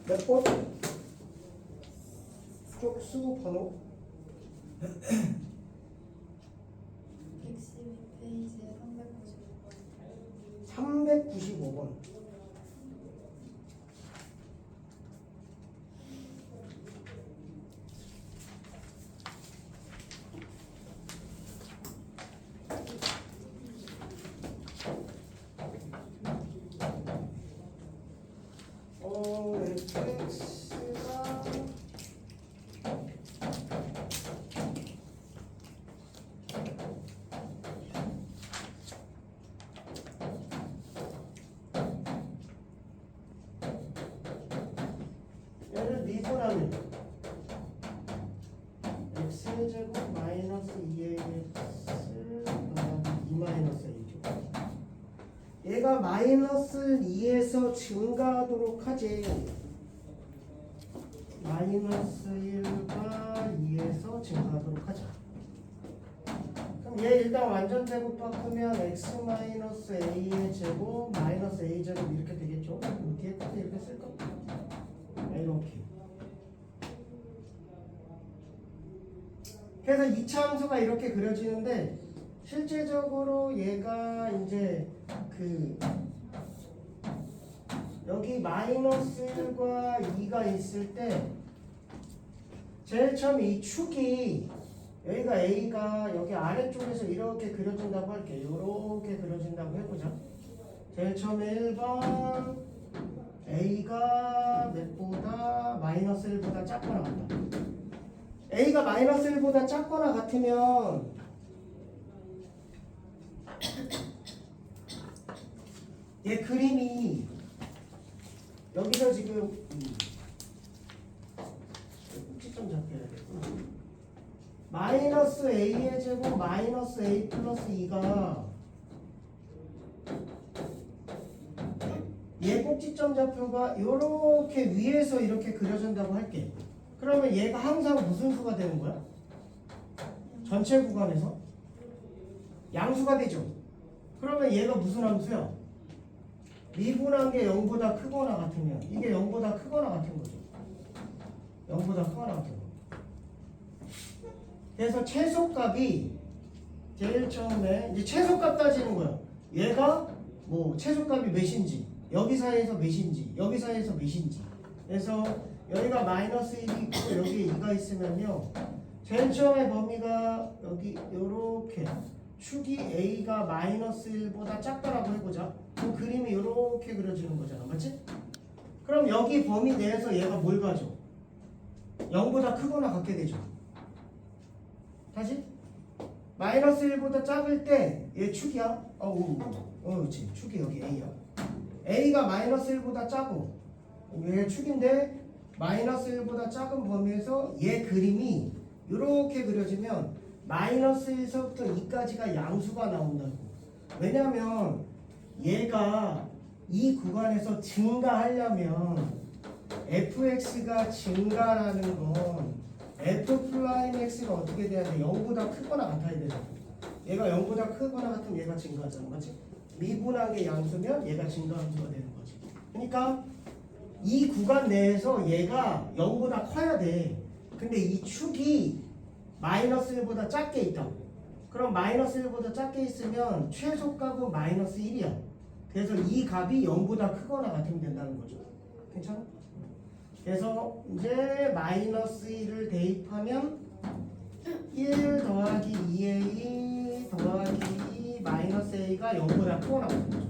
몇 번? 쪽수 번호 112페이지에 395번. 395번. fx가 얘를 미분하면 x제곱 마이너스 2ax 더하기 2 마이너스 a죠. 얘가 마이너스 2에서 증가하도록 하지. 마이너스 1과 2에서 증가하도록 하자. 그럼 얘 일단 완전 제곱 바꾸면 x 마이너스 a의 제곱 마이너스 a 제곱 이렇게 되겠죠. 뒤에 것도 이렇게 쓸까? 이렇게. 그래서 2차 함수가 이렇게 그려지는데 실제적으로 얘가 이제 그 여기 마이너스 1과 2가 있을 때 제일 처음 이 축이 여기가 A가 여기 아래쪽에서 이렇게 그려진다고 할게. 이렇게 그려진다고 해보자. 제일 처음에 1번 A가 몇보다 마이너스 1보다 작거나 같다. A가 마이너스 1보다 작거나 같으면 얘 그림이 여기서 지금 꼭지점 잡혀야겠구나. 마이너스 a의 제곱 마이너스 a 플러스 2가 얘 꼭지점 좌표가 이렇게 위에서 이렇게 그려진다고 할게. 그러면 얘가 항상 무슨 수가 되는 거야? 전체 구간에서 양수가 되죠. 그러면 얘가 무슨 함수야? 미분한 게 0보다 크거나 같으면 이게 0보다 크거나 같은 거죠. 0보다 크거나 같은 거. 그래서 최소값이 제일 처음에 이제 최소값 따지는 거야. 얘가 뭐 최소값이 몇인지, 여기 사이에서 몇인지, 여기 사이에서 몇인지. 그래서 여기가 마이너스 1이 있고 여기 2가 있으면요. 제일 처음에 범위가 여기 요렇게 축이 A가 마이너스 1보다 작다라고 해보자. 그 그림이 이렇게 그려지는 거잖아. 맞지? 그럼 여기 범위 내에서 얘가 뭘 가져? 0보다 크거나 같게 되죠. 다시? 마이너스 1보다 작을 때 얘 축이야. 그렇지. 축이 여기 A야. A가 마이너스 1보다 작고 얘 축인데 마이너스 1보다 작은 범위에서 얘 그림이 이렇게 그려지면 마이너스 1에서부터 2까지가 양수가 나온다고. 왜냐면 얘가 이 구간에서 증가하려면 fx가 증가라는 건 f 프라임 x가 어떻게 돼야 돼? 0보다 크거나 같아야 되잖아. 얘가 0보다 크거나 같으면 얘가 증가하잖아. 맞지? 미분한 게 양수면 얘가 증가함수가 되는 거지. 그러니까 이 구간 내에서 얘가 0보다 커야 돼. 근데 이 축이 마이너스 1보다 작게 있다고. 그럼 마이너스 1보다 작게 있으면 최소값은 마이너스 1이야. 그래서 이 값이 0보다 크거나 같으면 된다는 거죠. 괜찮아? 그래서 이제 마이너스 1을 대입하면 1 더하기 2a 더하기 2 마이너스 a가 0보다 크거나 같은 거죠.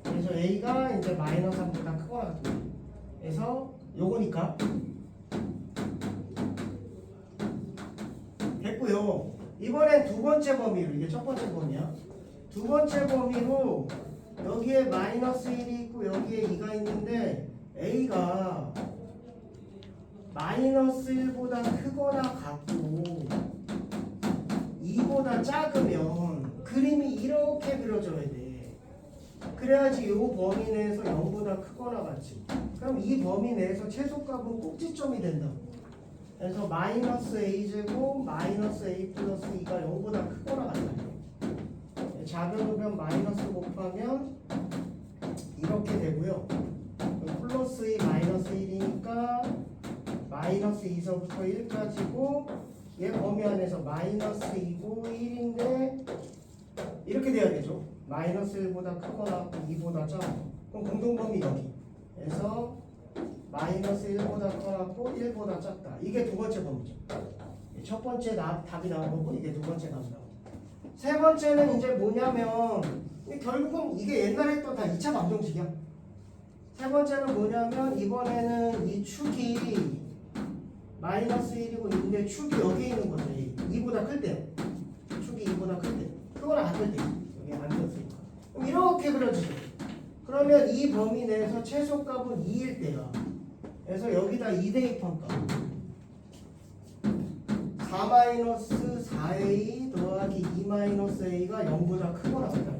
그래서 a가 이제 마이너스 3보다 크거나 같은 거죠. 그래서 요거니까 됐고요. 이번엔 두 번째 범위로, 이게 첫 번째 범위야. 두 번째 범위로 여기에 마이너스 1이 있고 여기에 2가 있는데 A가 마이너스 1보다 크거나 같고 2보다 작으면 그림이 이렇게 그려져야 돼. 그래야지 이 범위 내에서 0보다 크거나 같지. 그럼 이 범위 내에서 최소값은 꼭지점이 된다고. 그래서 마이너스 a제곱 마이너스 a 플러스 2가 0보다 크거나 같다. 작은 우변 마이너스 곱하면 이렇게 되고요. 플러스 2 마이너스 1이니 마이너스 2서부터 1까지고 얘 범위 안에서 마이너스 2고 1인데 이렇게 돼야 되죠. 마이너스 1보다 크거나 2보다 작고 그럼 공동범위 여기 그래서 마이너스 1보다 커갖고 1보다 작다. 이게 두 번째 범위죠. 첫 번째 답이 나온 거고 이게 두 번째 답이 나온 거고 세 번째는 이제 뭐냐면 결국은 이게 옛날에 했던 다 2차 방정식이야. 세 번째는 뭐냐면 이번에는 이 축이 마이너스 1이고 있는데 축이 여기 있는 거죠. 2보다 클 때. 축이 2보다 클 때. 그거랑 같을 때. 여기 안 썼으니까. 그럼 이렇게 그려주죠. 그러면 이 범위 내에서 최소값은 2일 때야. 그래서 여기다 2 대입한 값. 4-4a 더하기 2-a가 0보다 크거나 같다.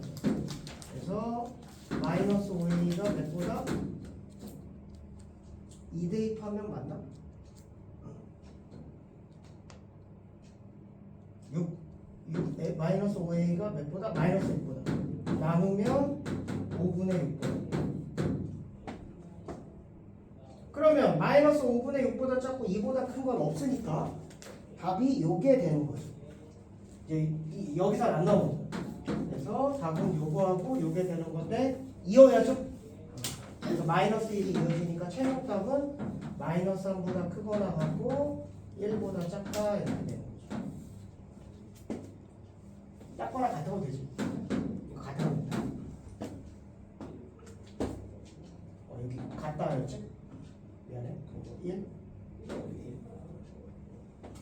그래서 마이너스 5a가 몇보다? 2 대입하면 맞나? 6 마이너스 5a가 몇보다? 마이너스 6보다. 나누면 5분의 6보다. 그러면 마이너스 5분의 6보다 작고 2보다 큰 건 없으니까 답이 요게 되는 거죠. 이제 여기서 안 나오는 거예요. 그래서 답은 요거하고 요게 되는 건데 이어야죠. 그래서 마이너스 1이 이어지니까 최종답은 마이너스 3보다 크거나 같고 1보다 작다 이렇게 되는 거죠. 작거나 같아도 되지. 이거 같아도 돼. 여기 같다였지? 미안해. 1 1.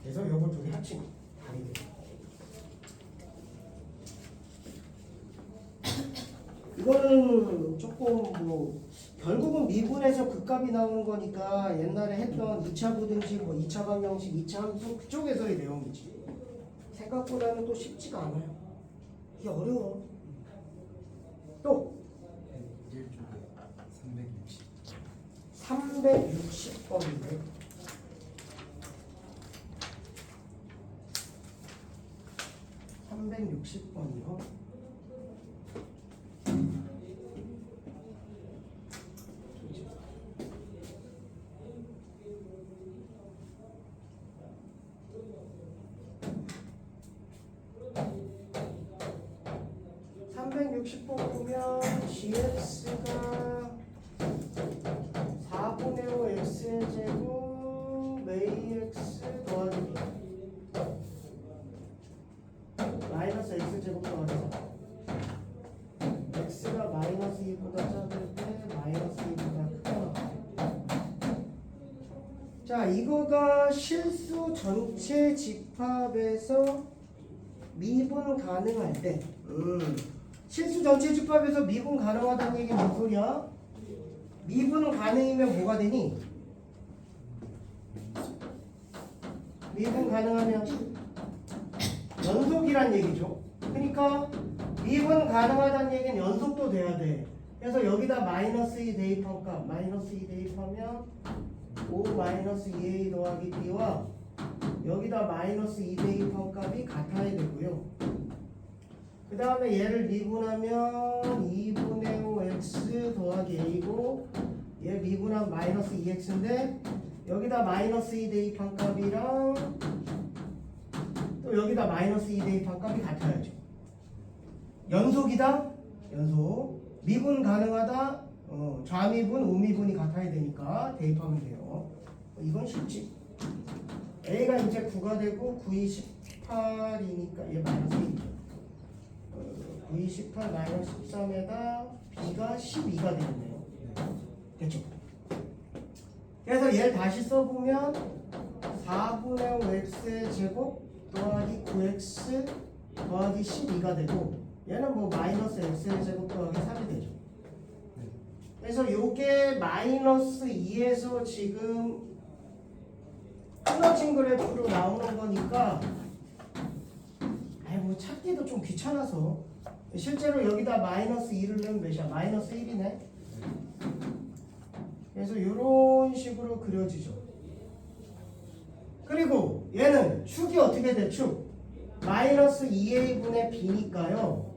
그래서 요거 둘이 합친 답이 돼. 이거는 조금 뭐 결국은 미분에서 극값이 나오는 거니까 옛날에 했던 2차 부등식, 뭐 2차 방정식, 2차 함수 그쪽에서의 내용이지. 생각보다는 또 쉽지가 않아요. 이게 어려워. 또 문제 쪽에 360번인데 360번이요. 보면 gx가 4분의 5 x제곱 ax 더하기 b 마이너스 x제곱 더하기 4 x가 마이너스 2보다 작을 때 마이너스 2보다 크다. 자, 이거가 실수 전체 집합에서 미분 가능할 때 실수 전체 집합에서 미분 가능하다는 얘기는 무슨 소리야? 미분 가능이면 뭐가 되니? 미분 가능하면 연속이란 얘기죠. 그러니까 미분 가능하다는 얘기는 연속도 돼야 돼. 그래서 여기다 마이너스 2 대입한 값 마이너스 2 대입하면 5 마이너스 2a 더하기 b와 여기다 마이너스 2 대입한 값이 같아야 되고요. 그 다음에 얘를 미분하면 2분의 5x 더하기 a고 얘 미분하면 마이너스 2x인데 여기다 마이너스 2 대입한 값이랑 또 여기다 마이너스 2 대입한 값이 같아야죠. 연속이다? 연속. 미분 가능하다? 좌미분, 우미분이 같아야 되니까 대입하면 돼요. 이건 쉽지. a가 이제 9가 되고 9이 18이니까 얘 마이너스 1이죠. 9이 18 마이너스 13에다 b가 12가 되겠네요. 됐죠? 그래서 얘를 다시 써보면 4분의 5x의 제곱 더하기 9x 더하기 12가 되고 얘는 뭐 마이너스 x의 제곱 더하기 3이 되죠. 그래서 요게 마이너스 2에서 지금 끊어진 그래프로 나오는 거니까 뭐 찾기도 좀 귀찮아서 실제로 여기다 마이너스 2를 넣으면 몇이야? 마이너스 1이네. 그래서 이런 식으로 그려지죠. 그리고 얘는 축이 어떻게 돼? 축 마이너스 2a분의 b니까요.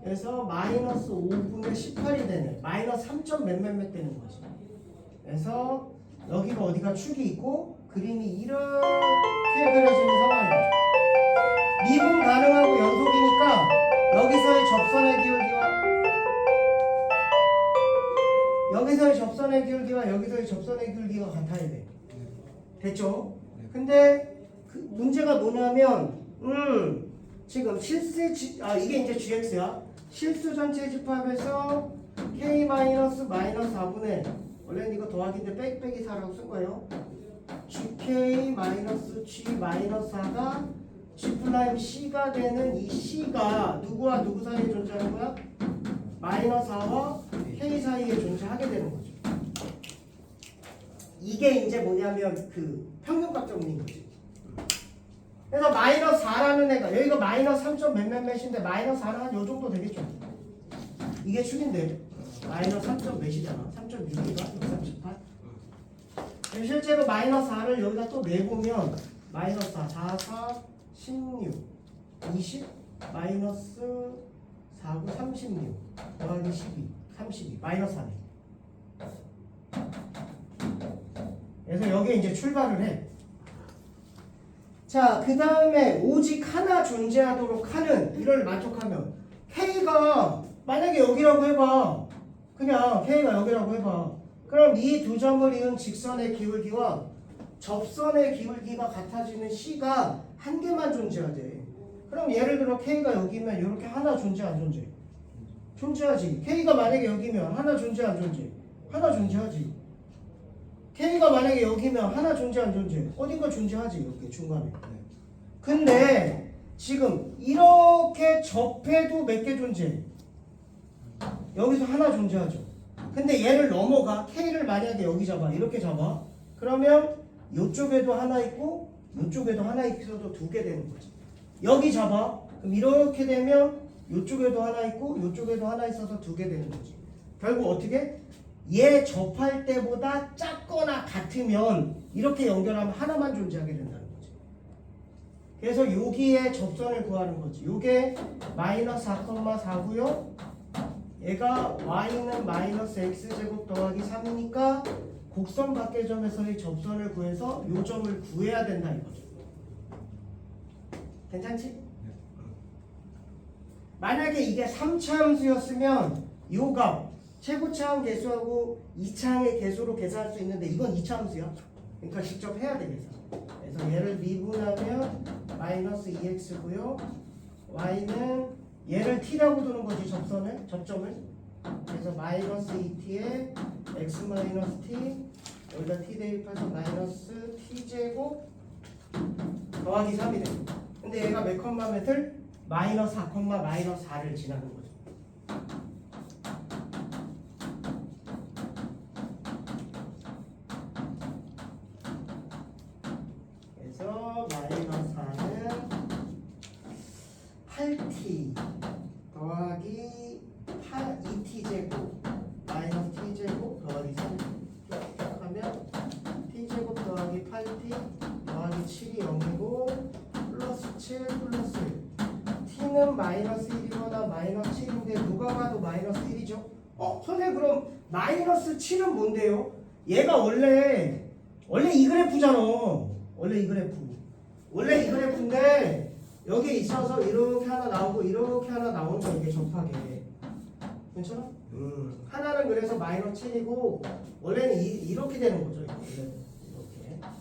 그래서 마이너스 5분의 18이 되네. 마이너스 3점 몇몇몇 되는 거지. 그래서 여기가 어디가 축이 있고 그림이 이렇게 그려지는 상황인 거죠. 미분 가능하고 연속이니까 여기서의 접선의 기울기와 여기서의 접선의 기울기와 여기서의 접선의 기울기가 같아야 돼. 됐죠? 근데 그 문제가 뭐냐면 지금 이게 이제 gx야. 실수 전체 집합에서 k-4분의 원래는 이거 더하기인데 빼기 4라고 쓴 거예요. gk-g-4가 g'-c가 되는 이 c가 누구와 누구 사이에 존재하는 거야? -4와 k 사이에 존재하게 되는 거죠. 이게 이제 뭐냐면 그 평균값 정리인 거지. 그래서 -4라는 애가 여기가 -3점 몇몇몇인데 -4는 한 요 정도 되겠죠. 이게 축인데 -3점 몇이잖아. 3.6인가? 138. 실제로 -4를 여기다 또 내보면 -4, 4, 4, 16, 20, -4, 9, 36 더하기 12, 32, -4네. 그래서 여기에 이제 출발을 해. 자, 그 다음에 오직 하나 존재하도록 하는 이를 만족하면 K가 만약에 여기라고 해봐. 그냥 K가 여기라고 해봐. 그럼 이 두 점을 이은 직선의 기울기와 접선의 기울기가 같아지는 C가 한 개만 존재하대. 그럼 예를 들어 K가 여기면 이렇게 하나 존재 안 존재? 존재하지. K가 만약에 여기면 하나 존재 안 존재? 하나 존재하지. K가 만약에 여기면 하나 존재 안 존재? 어딘가 존재하지. 이렇게 중간에. 근데 지금 이렇게 접해도 몇 개 존재? 여기서 하나 존재하죠. 근데 얘를 넘어가. K를 만약에 여기 잡아. 이렇게 잡아. 그러면 이쪽에도 하나 있고 이쪽에도 하나 있어도 두 개 되는 거지. 여기 잡아. 그럼 이렇게 되면 이쪽에도 하나 있고 이쪽에도 하나 있어서 두 개 되는 거지. 결국 어떻게? 얘 접할 때보다 작거나 같으면 이렇게 연결하면 하나만 존재하게 된다는 거지. 그래서 여기에 접선을 구하는 거지. 요게 -4,4고요. 얘가 y는 -x제곱 더하기 3이니까 곡선 밖의점에서의 접선을 구해서 요 점을 구해야 된다 이거죠. 괜찮지? 만약에 이게 3차 함수였으면 요 값 최고차항 개수하고 2차항의 개수로 계산할 수 있는데 이건 2차 함수야. 그러니까 직접 해야 되겠어. 그래서 얘를 미분하면 -2x고요. y는 얘를 t라고 두는 거지. 접점을. 그래서 -2t에 x-t 여기다 t 대입해서 -t제곱 더하기 3이 돼. 근데 얘가 몇 컴마메들? -4, -4를 지나는 거죠. 그래서 -4는 8t 더하기 2t제곱 -t제곱 더하기 3 하면 t제곱 더하기 8t 더하기 7이 0이고 플러스 7 플러스 1 t는 -1이거나 -7인데 누가 봐도 -1이죠. 선생님 그럼 -7은 뭔데요? 얘가 원래 이 그래프잖아. 원래 이 그래프인데 여기 있어서 이렇게 하나 나오고 이렇게 하나 나오는 거 이게 접하게. 괜찮아? 하나는 그래서 -7이고 원래는 이렇게 되는 거죠. 이렇게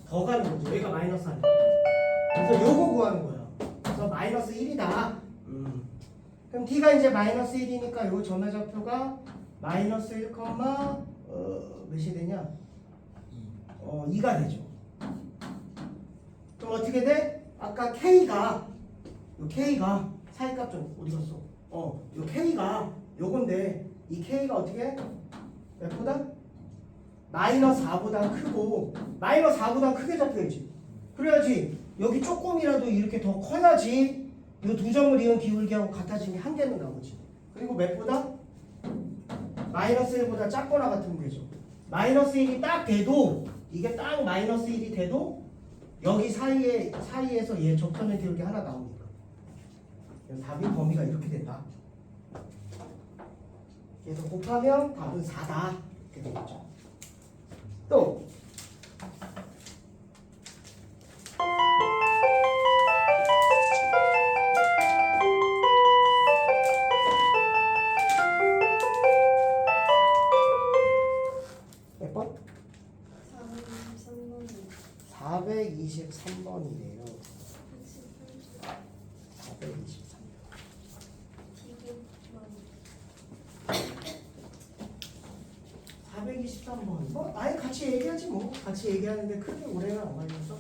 더 가는 거죠. 얘가 -4니까. 그래서 요거 구하는 거야. 그래서 -1이다. 그럼 t가 이제 -1이니까 요 점의 좌표가 -1, 몇이 되냐? 2가 되죠. 그럼 어떻게 돼? 아까 K가 사이값 좀 어디 갔어? 요 K가 요건데 이 K가 어떻게? 몇보다? -4보다 크고 -4보다 크게 잡혀야지. 그래야지 여기 조금이라도 이렇게 더 커야지 이 두 점을 이은 기울기하고 같아진 게 한 개는 나오지. 그리고 몇보다? -1보다 작거나 같으면 되죠. -1이 딱 돼도 이게 딱 -1이 돼도 여기 사이에서 얘 접선의 기울기 하나 나오니까. 그래서 답이 범위가 이렇게 된다. 그래서 곱하면 답은 4다. 이렇게 되겠죠. 뭐 아예 같이 얘기하지 뭐. 같이 얘기하는데 크게 오래는 안 걸려서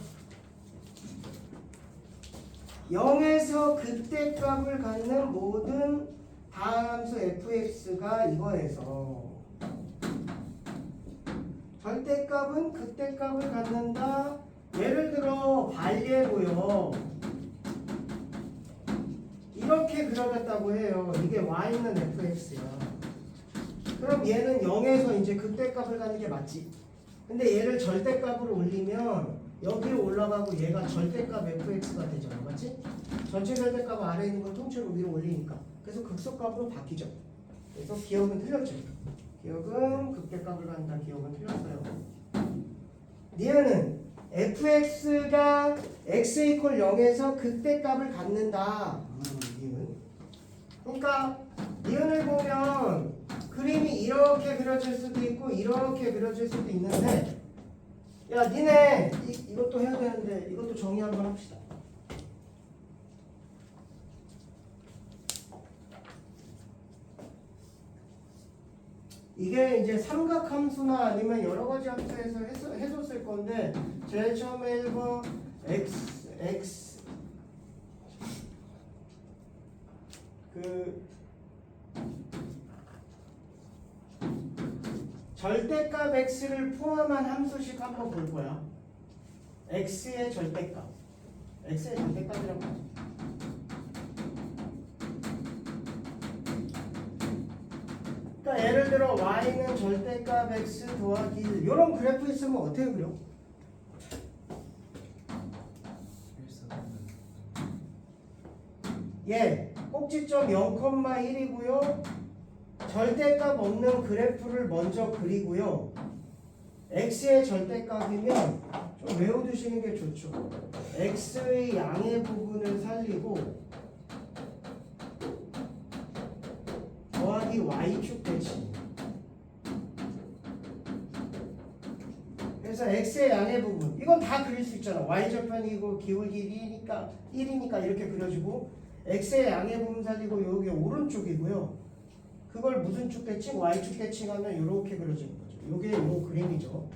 0에서 극대값을 갖는 모든 다함수 fx가 이거에서 절대값은 극대값을 갖는다. 예를 들어 발예고요. 이렇게 그려졌다고 해요. 이게 y는 fx야. 그럼 얘는 0에서 이제 극대값을 갖는 게 맞지. 근데 얘를 절대값으로 올리면 여기로 올라가고 얘가 절대값 fx가 되잖아. 맞지? 전체 절대값 아래에 있는 걸 통째로 위로 올리니까. 그래서 극소값으로 바뀌죠. 그래서 기억은 틀렸죠. 기억은 극대값을 갖는다. 기억은 틀렸어요. 니은은 fx가 x 이퀄 0에서 극대값을 갖는다. 니은. 그러니까 니은을 보면 그림이 이렇게 그려질 수도 있고 이렇게 그려질 수도 있는데, 야 니네 이것도 해야 되는데 이것도 정리 한번 합시다. 이게 이제 삼각함수나 아니면 여러 가지 함수에서 해줬을 건데, 제일 처음에 1번 x 그 절대값 x를 포함한 함수식 한번 볼 거야. x의 절대값. x의 절대값이라고 하죠. 그러니까 예를 들어 y는 절대값 x 더하기 1 이런 그래프 있으면 어떻게 그려? 예, 꼭지점 0,1이고요. 절대값 없는 그래프를 먼저 그리고요. x의 절대값이면 좀 외워두시는 게 좋죠. x의 양의 부분을 살리고 더하기 y축 대칭. 그래서 x의 양의 부분 이건 다 그릴 수 있잖아. y절편이고 기울기 1이니까 이렇게 그려주고, x의 양의 부분 살리고 여기 오른쪽이고요. 그걸 무슨 축 대칭? y축 대칭하면 이렇게 그려지는 거죠. 이게 요 그림이죠.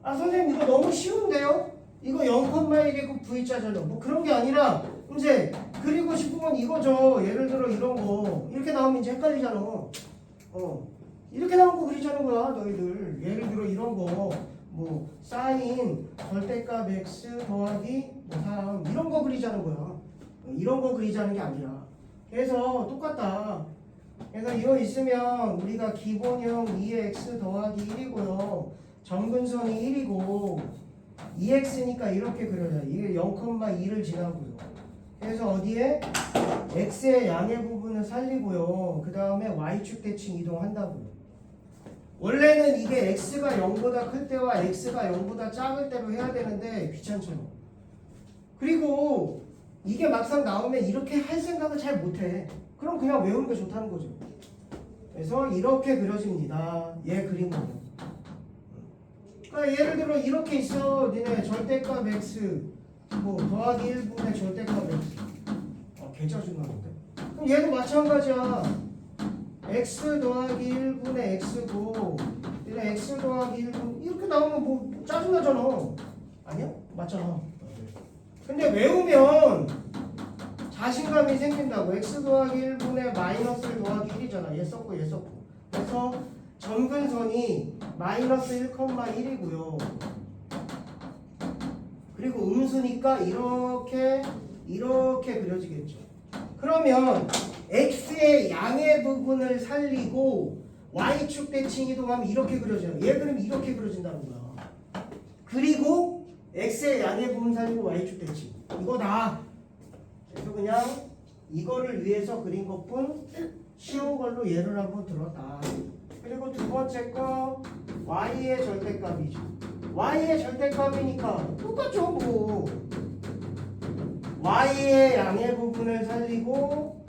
아 선생님 이거 너무 쉬운데요? 이거 0,1이고 V자잖아요. 뭐 그런 게 아니라 이제 그리고 싶으면 이거죠. 예를 들어 이런 거 이렇게 나오면 이제 헷갈리잖아. 이렇게 나온 거 그리자는 거야 너희들. 예를 들어 이런 거 뭐 사인 절대값 x 더하기 뭐 3 이런 거 그리자는 거야. 이런 거 그리자는 게 아니라. 그래서 똑같다. 그래서 이거 있으면 우리가 기본형 2x 더하기 1이고요. 점근선이 1이고 2x니까 이렇게 그려요. 이게 0,2를 지나고요. 그래서 어디에 x의 양의 부분을 살리고요. 그 다음에 y축 대칭 이동한다고요. 원래는 이게 x가 0보다 클 때와 x가 0보다 작을 때로 해야 되는데 귀찮잖아. 그리고 이게 막상 나오면 이렇게 할 생각을 잘 못해. 그럼 그냥 외우는 게 좋다는 거죠. 그래서 이렇게 그려집니다. 얘 그림은. 그러니까 예를 들어 이렇게 있어. 니네 절대값 x 뭐 더하기 1분의 절대값 x. 개 짜증나는데. 그럼 얘도 마찬가지야. x 더하기 1분의 x고 얘는 x 더하기 1분 이렇게 나오면 뭐 짜증나잖아. 아니야? 맞잖아. 근데 외우면 자신감이 생긴다고. x 더하기 1분의 마이너스 1 더하기 1이잖아. 얘 썼고 얘 썼고. 그래서 점근선이 마이너스 1,1이고요. 그리고 음수니까 이렇게 그려지겠죠. 그러면 x의 양의 부분을 살리고 y축 대칭 이동하면 이렇게 그려져요. 얘 그럼 이렇게 그려진다는 거야. 그리고 x의 양의 부분 살리고 y축 대칭 이거다. 그래서 그냥 이거를 위해서 그린 것뿐 쉬운 걸로 예를 한번 들었다. 그리고 두 번째 거 y의 절대값이죠. y의 절대값이니까 똑같죠 뭐. y의 양의 부분을 살리고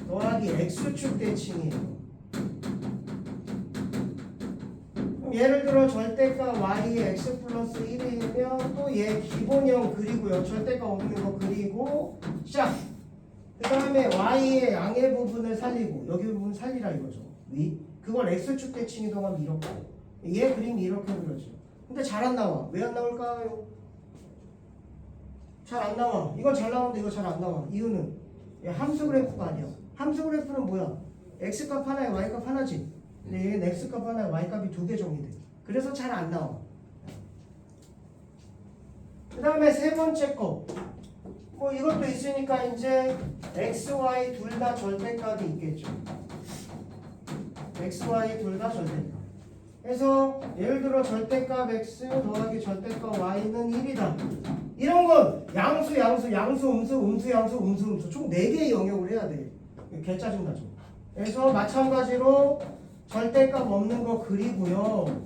더하기 x축 대칭이에요. 그럼 예를 들어 절대값 y의 x 플러스 1이면 또 얘 기본형 그리고요. 절대값 없는 거 그리고 시작. 그 다음에 y의 양의 부분을 살리고 여기 부분 살리라 이거죠. 위. 그걸 x축 대칭 이동하면 이렇게. 얘 그림이 이렇게 그려져. 근데 잘 안 나와. 왜 안 나올까요? 잘 안 나와. 이건 잘 나오는데 이거 잘 안 나와. 이유는 얘 함수 그래프가 아니야. 함수 그래프는 뭐야? x값 하나에 y값 하나지. 근데 얘는 x값 하나에 y값이 두 개 정의돼. 그래서 잘 안 나와. 그 다음에 세 번째 거. 뭐 이것도 있으니까 이제 x, y 둘 다 절대값이 있겠죠. x, y 둘 다 절대값. 그래서 예를 들어 절대값 x 더하기 절대값 y는 1이다. 이런 건 양수, 음수 총 4개의 영역을 해야 돼. 개 짜증나죠. 그래서 마찬가지로 절대값 없는 거 그리고요.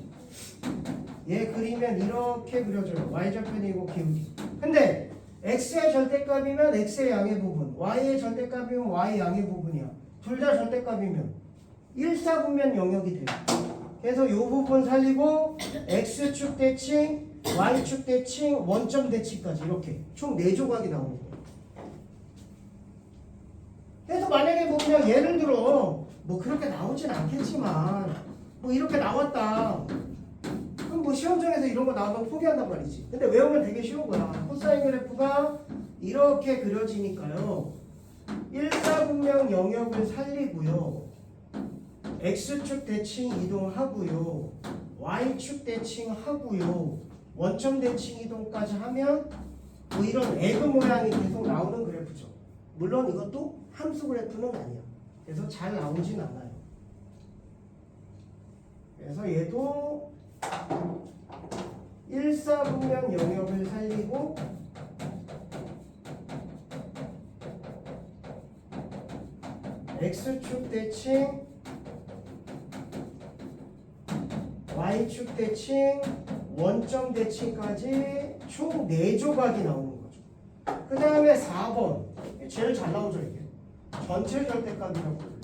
얘 그리면 이렇게 그려져요. y절편이고 기울기. 근데 x의 절대값이면 x의 양의 부분, y의 절대값이면 y의 양의 부분이야. 둘 다 절대값이면 일사분면 영역이 돼요. 그래서 이 부분 살리고 x축 대칭, y축 대칭, 원점 대칭까지 이렇게 총 4조각이 나오는 거예요. 그래서 만약에 뭐 그냥 예를 들어 뭐 그렇게 나오진 않겠지만 뭐 이렇게 나왔다. 그럼 뭐 시험장에서 이런 거 나오면 포기한단 말이지. 근데 외우면 되게 쉬운 거야. 코사인 그래프가 이렇게 그려지니까요. 일사분면 영역을 살리고요. x축 대칭 이동하고요. y축 대칭 하고요. 원점 대칭 이동까지 하면 뭐 이런 에그 모양이 계속 나오는 그래프죠. 물론 이것도 함수 그래프는 아니야. 그래서 잘 나오진 않아요. 그래서 얘도 일사분면 영역을 살리고 x축 대칭, y축 대칭, 원점 대칭까지 총 4조각이 나오는 거죠. 그 다음에 4번 제일 잘 나오죠. 이게 전체 절대값이라고 불러요.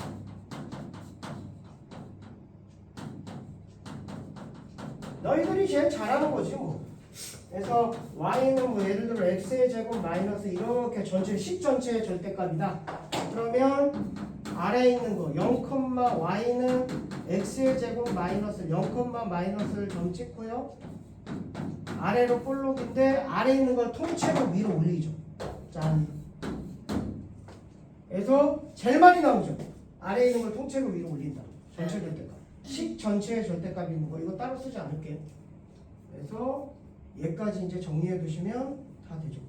너희들이 제일 잘하는 거지 뭐. 그래서 y는 뭐 예를 들어 x의 제곱 마이너스 이렇게 전체 10 전체의 절대값이다. 그러면 아래에 있는 거 0, y는 x의 제곱 마이너스 0, 마이너스를 점 찍고요. 아래로 볼록인데 아래에 있는 걸 통째로 위로 올리죠. 짠. 그래서 제일 많이 나오죠. 아래에 있는 걸 통째로 위로 올린다. 전체 절대값. 10 전체의 절대값이 있는 거 이거 따로 쓰지 않을게요. 그래서 얘까지 이제 정리해 두시면 다 되죠.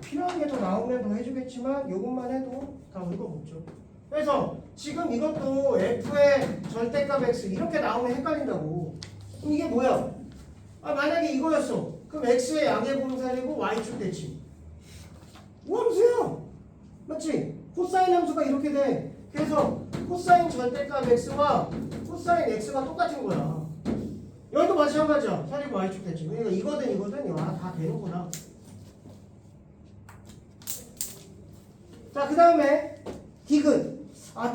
필요한 게 더 나오면 더 해주겠지만 이것만 해도 다 물고 먹죠. 그래서 지금 이것도 f의 절대값 x 이렇게 나오면 헷갈린다고. 그럼 이게 뭐야? 만약에 이거였어. 그럼 x의 양의 분살이고 y축 대칭. 우함수야. 맞지? 코사인 함수가 이렇게 돼. 그래서 코사인 절대값 x와 코사인 x가 똑같은 거야. 여기도 마찬가지야. 살리고 y축 대칭. 그러니까 이거든 다 되는구나. 자, 그 다음에 디귿.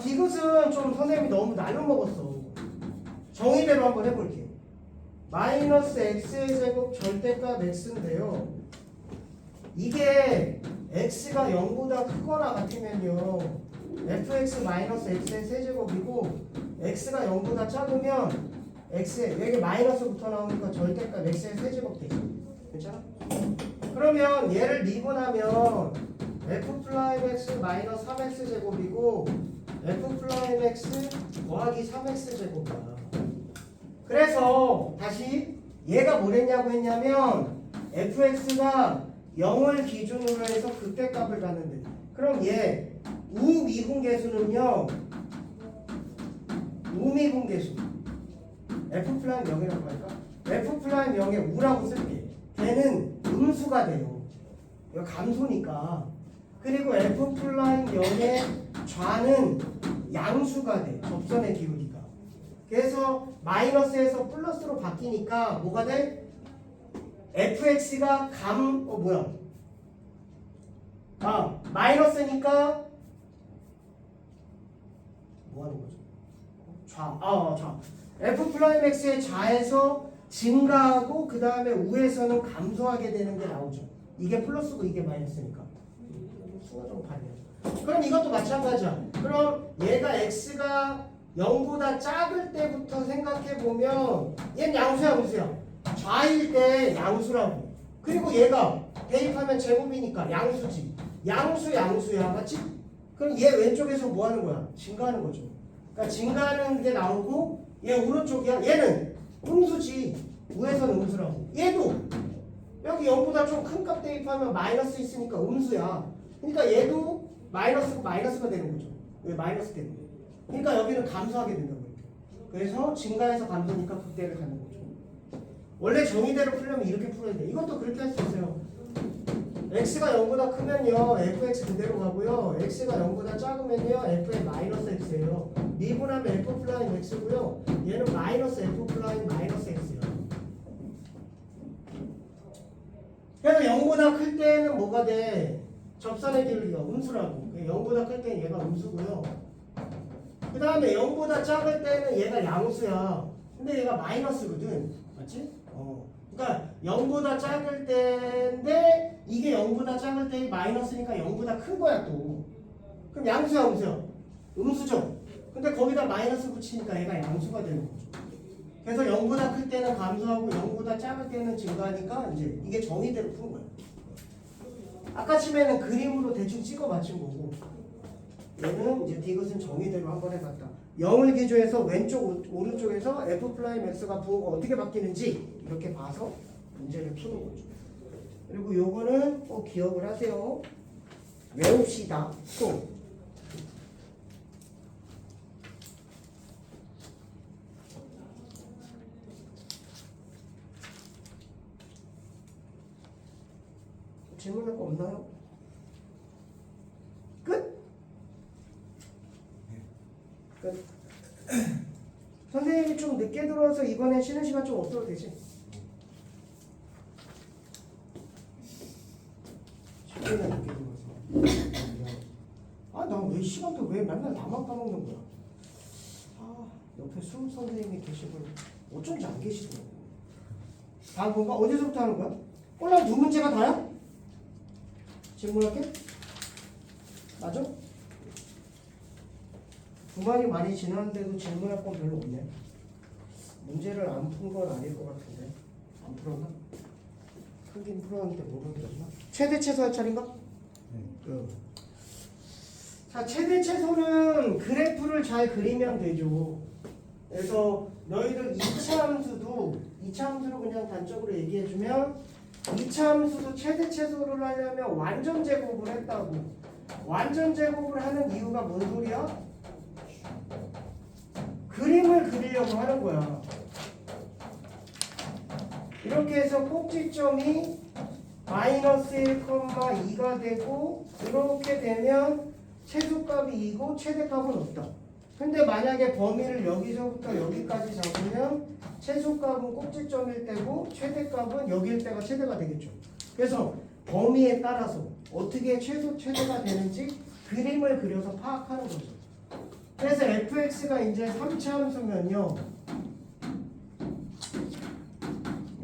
디귿은 좀 선생님이 너무 날로 먹었어. 정의대로 한번 해볼게. 마이너스 x의 제곱 절대값 x인데요. 이게 x가 0보다 크거나 같으면요. fx 마이너스 x의 세제곱이고 x가 0보다 작으면 x의 여기 마이너스부터 나오니까 절대값 x의 세제곱 되죠. 괜찮아? 그러면 얘를 미분하면 f 플라임 x 마이너스 3x 제곱이고 f 플라임 x 더하기 3x 제곱이야. 그래서 다시 얘가 뭐랬냐고 했냐면 fx가 0을 기준으로 해서 극대값을 갖는데 그럼 얘 우미분계수는요. 우미분계수 f 플라임 0이라고 할까? f 플라임 0에 우라고 쓸게. 걔는 음수가 돼요. 이거 감소니까. 그리고 f 플라임 0의 좌는 양수가 돼. 접선의 기울기가. 그래서 마이너스에서 플러스로 바뀌니까 뭐가 돼? fx가 마이너스니까 뭐 하는 거죠? 좌. f 플라임 x의 좌에서 증가하고 그 다음에 우에서는 감소하게 되는 게 나오죠. 이게 플러스고 이게 마이너스니까. 순간적으로 반이야. 그럼 이것도 마찬가지야. 그럼 얘가 x가 0보다 작을 때부터 생각해보면 얘는 양수야 무수야? 좌일 때 양수라고. 그리고 얘가 대입하면 제곱이니까 양수지. 양수야 맞지? 그럼 얘 왼쪽에서 뭐 하는 거야? 증가하는 거죠. 그러니까 증가하는 게 나오고 얘 오른쪽이야. 얘는 음수지. 우에서는 음수라고. 얘도 여기 0보다 좀 큰 값 대입하면 마이너스 있으니까 음수야. 그러니까 얘도 마이너스가 되는 거죠. 왜 마이너스 되는 거예요? 그러니까 여기는 감소하게 된다고. 그래서 증가해서 감소니까 극대를 갖는 거죠. 원래 정의대로 풀려면 이렇게 풀어야 돼. 이것도 그렇게 할 수 있어요. x가 0보다 크면요 fx 그대로 가고요. x가 0보다 작으면요 f의 마이너스 x예요. 미분하면 f 플라임 x고요. 얘는 마이너스 f 플라임 마이너스 x예요. 그래서 0보다 클 때는 뭐가 돼? 접선의 기울기가 음수라고. 0보다 클 때는 얘가 음수고요. 그 다음에 0보다 작을 때는 얘가 양수야. 근데 얘가 마이너스거든. 맞지? 그러니까 0보다 작을 때인데 이게 0보다 작을 때 마이너스니까 0보다 큰 거야 또. 그럼 양수야 음수야? 음수죠. 근데 거기다 마이너스 붙이니까 얘가 양수가 되는 거죠. 그래서 0보다 클 때는 감소하고 0보다 작을 때는 증가하니까 이제 이게 정의대로 푼 거야. 아까 처음에는 그림으로 대충 찍어 맞춘 거고 얘는 이제 디귿은 정의대로 한번 해봤다. 0을 기준해서 왼쪽 오른쪽에서 f 플라임 x가 부호가 어떻게 바뀌는지 이렇게 봐서 문제를 푸는 거죠. 그리고 요거는 꼭 기억을 하세요. 외웁시다. 또 질문할 거 없나요? 끝? 끝. 선생님이 좀 늦게 들어와서 이번에 쉬는 시간 좀 없어도 되지? 시간이 늦게 들어와서. 아, 나 왜 시간도 왜 맨날 나만 까먹는 거야? 아, 옆에 수업 선생님이 계시고 어쩐지 안 계시더라고. 다음 건가? 어디서부터 하는 거야? 오늘 두 문제가 다야? 질문할게? 맞아? 주말이 많이 지났는데도 질문할 건 별로 없네. 문제를 안 푼 건 아닐 것 같은데. 안 풀었나? 풀긴 풀었는데 모르겠나? 최대 최소 할 차례인가? 네. 자, 최대 최소는 그래프를 잘 그리면 되죠. 그래서 너희들 2차 함수로 그냥 단적으로 얘기해주면 2차 함수도 최대 최소를 하려면 완전 제곱을 했다고. 완전 제곱을 하는 이유가 뭔 소리야? 그림을 그리려고 하는 거야. 이렇게 해서 꼭지점이 마이너스 1,2가 되고 이렇게 되면 최소값이 2고 최대값은 없다. 근데 만약에 범위를 여기서부터 여기까지 잡으면 최소값은 꼭지점일 때고 최대값은 여기일 때가 최대가 되겠죠. 그래서 범위에 따라서 어떻게 최대가 되는지 그림을 그려서 파악하는 거죠. 그래서 fx가 이제 3차 함수면요.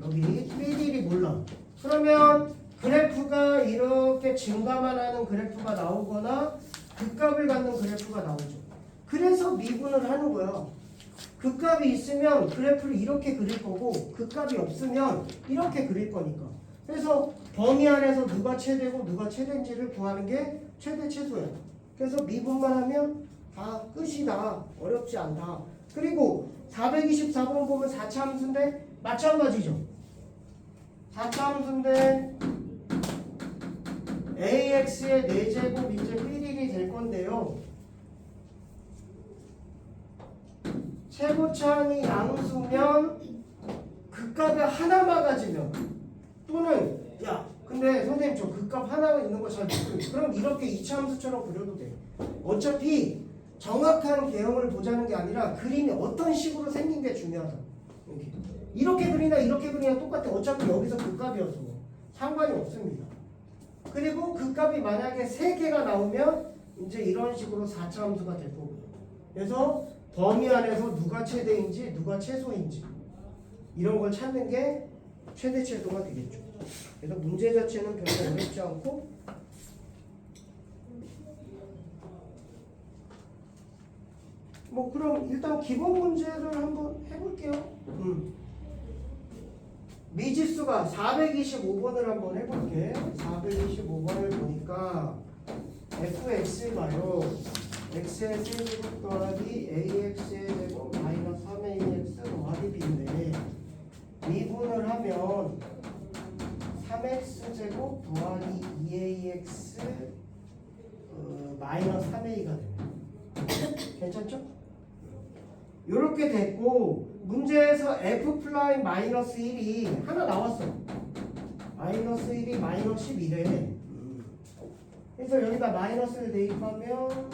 여기 삐딜이 몰라. 그러면 그래프가 이렇게 증가만 하는 그래프가 나오거나 극값을 갖는 그래프가 나오죠. 그래서 미분을 하는 거야. 극값이 있으면 그래프를 이렇게 그릴 거고 극값이 없으면 이렇게 그릴 거니까. 그래서 범위 안에서 누가 최대고 누가 최대인지를 구하는 게 최대 최소야. 그래서 미분만 하면 다 끝이다. 어렵지 않다. 그리고 424번 보면 4차 함수인데 마찬가지죠. 4차 함수인데 AX의 4제곱 이제 삐릭이 될 건데요. 최고차항이 양수면 극값에 하나만 가지면 또는 야 근데 선생님 저 극값 하나 있는 거 잘 모르겠어요. 그럼 이렇게 2차 함수처럼 그려도 돼. 어차피 정확한 개형을 보자는 게 아니라 그림이 어떤 식으로 생긴 게 중요하다. 이렇게 그리나 이렇게 그리나 똑같아. 어차피 여기서 극값이어서 상관이 없습니다. 그리고 극값이 만약에 3개가 나오면 이제 이런 식으로 4차 함수가 될 거고요. 그래서 범위 안에서 누가 최대인지 누가 최소인지 이런 걸 찾는 게 최대 최소가 되겠죠. 그래서 문제 자체는 별로 어렵지 않고 뭐 그럼 일단 기본 문제를 한번 해볼게요. 미지수가 425번을 한번 해볼게. 425번을 보니까 fx가요 x의 세제곱 더하기 ax의 제곱 마이너스 3ax 더하기 b인데 미분을 하면 3x제곱 더하기 2ax 마이너스 3a가 되네요. 괜찮죠? 이렇게 됐고 문제에서 f 플라임 마이너스 1이 하나 나왔어. 마이너스 1이 마이너스 11에 그래서 여기다 마이너스를 대입하면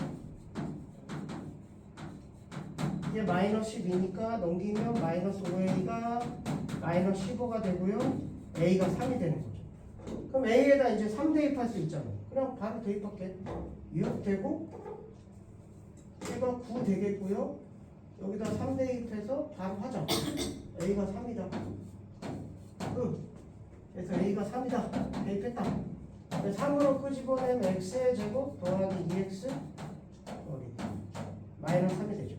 이게 마이너스 12니까 넘기면 마이너스 5a가 마이너스 15가 되고요. a가 3이 되는 거죠. 그럼 a에다 이제 3 대입할 수 있잖아. 그냥 바로 대입할게. 6 되고 얘가 9 되겠고요. 여기다 3 대입해서 바로 하자. a가 3이다. 그래서 a가 3이다. 대입했다. 3으로 끄집어내면 x의 제곱 더하기 2x 마이너스 3이 되죠.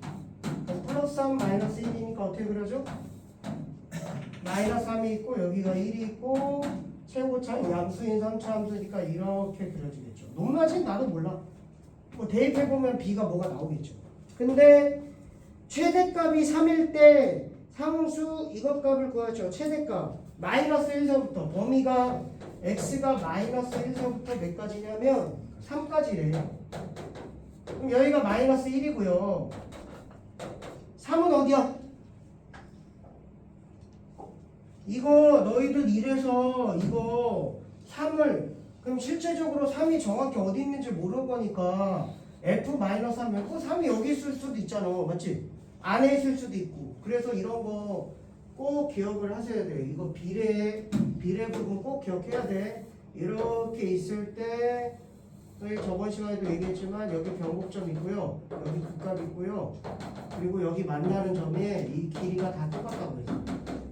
플러스 3 마이너스 1이니까 어떻게 그려져? 마이너스 3이 있고 여기가 1이 있고 최고차는 양수인 3차 함수니까 이렇게 그려지겠죠. 높낮이는 나도 몰라. 뭐 대입해보면 b가 뭐가 나오겠죠. 근데 최대값이 3일 때 상수 이것 값을 구하죠. 최대값 마이너스 1서부터 범위가 x가 마이너스 1서부터 몇 가지냐면 3까지래. 그럼 여기가 마이너스 1이고요. 3은 어디야? 이거 너희들 이래서 이거 3을 그럼 실제적으로 3이 정확히 어디 있는지 모르는 거니까 f-3이면 그 3이 여기 있을 수도 있잖아. 맞지? 안에 있을 수도 있고. 그래서 이런 거 꼭 기억을 하셔야 돼요. 이거 비례 부분 꼭 기억해야 돼. 이렇게 있을 때 저희 저번 시간에도 얘기했지만 여기 변곡점 있고요. 여기 극값 있고요. 그리고 여기 만나는 점에 이 길이가 다 똑같다고 해서.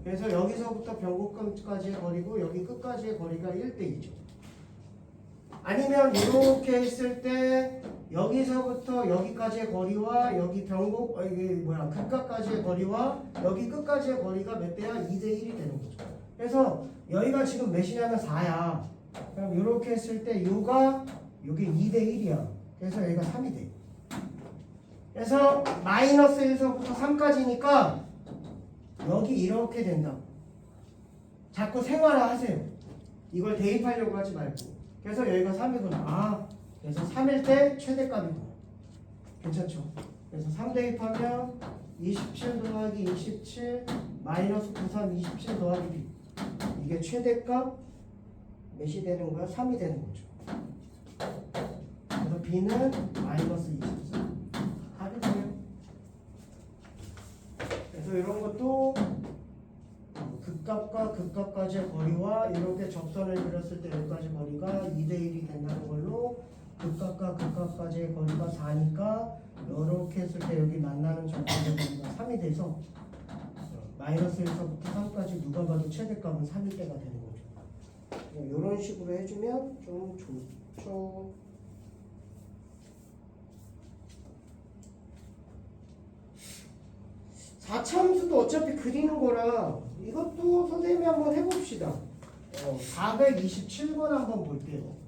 그래서 여기서부터 변곡점까지의 거리고 여기 끝까지의 거리가 1대2죠. 아니면 이렇게 했을 때 여기서부터 여기까지의 거리와 여기 극값까지의 거리와 여기 끝까지의 거리가 몇 대야? 2대1이 되는 거죠. 그래서 여기가 지금 몇이냐면 4야. 그럼 이렇게 했을 때 요게 2대1이야. 그래서 여기가 3이 돼. 그래서 마이너스 1서부터 3까지니까 여기 이렇게 된다. 자꾸 생활화 하세요. 이걸 대입하려고 하지 말고. 그래서 여기가 3이구나. 그래서 3일 때 최대값이구나. 괜찮죠? 그래서 3 대입하면 27 더하기 27 마이너스 93 27 더하기 b. 이게 최대값 몇이 되는 거야? 3이 되는 거죠. 그래서 b는 마이너스 24. 답이 돼요. 그래서 이런 것도 극값과 극값까지의 거리와 이렇게 접선을 그렸을 때 여기까지 거리가 2대1이 된다는 걸로 극값과 극값까지의 거리가 4니까 이렇게 했을 때 여기 만나는 점까지의 거리가 3이 돼서 마이너스 1서부터 3까지 누가 봐도 최대값은 3일 때가 되는 거죠. 이런 식으로 해주면 좀 좋죠. 사차함수도 어차피 그리는 거라 이것도 선생님이 한번 해봅시다. 427번 한번 볼게요.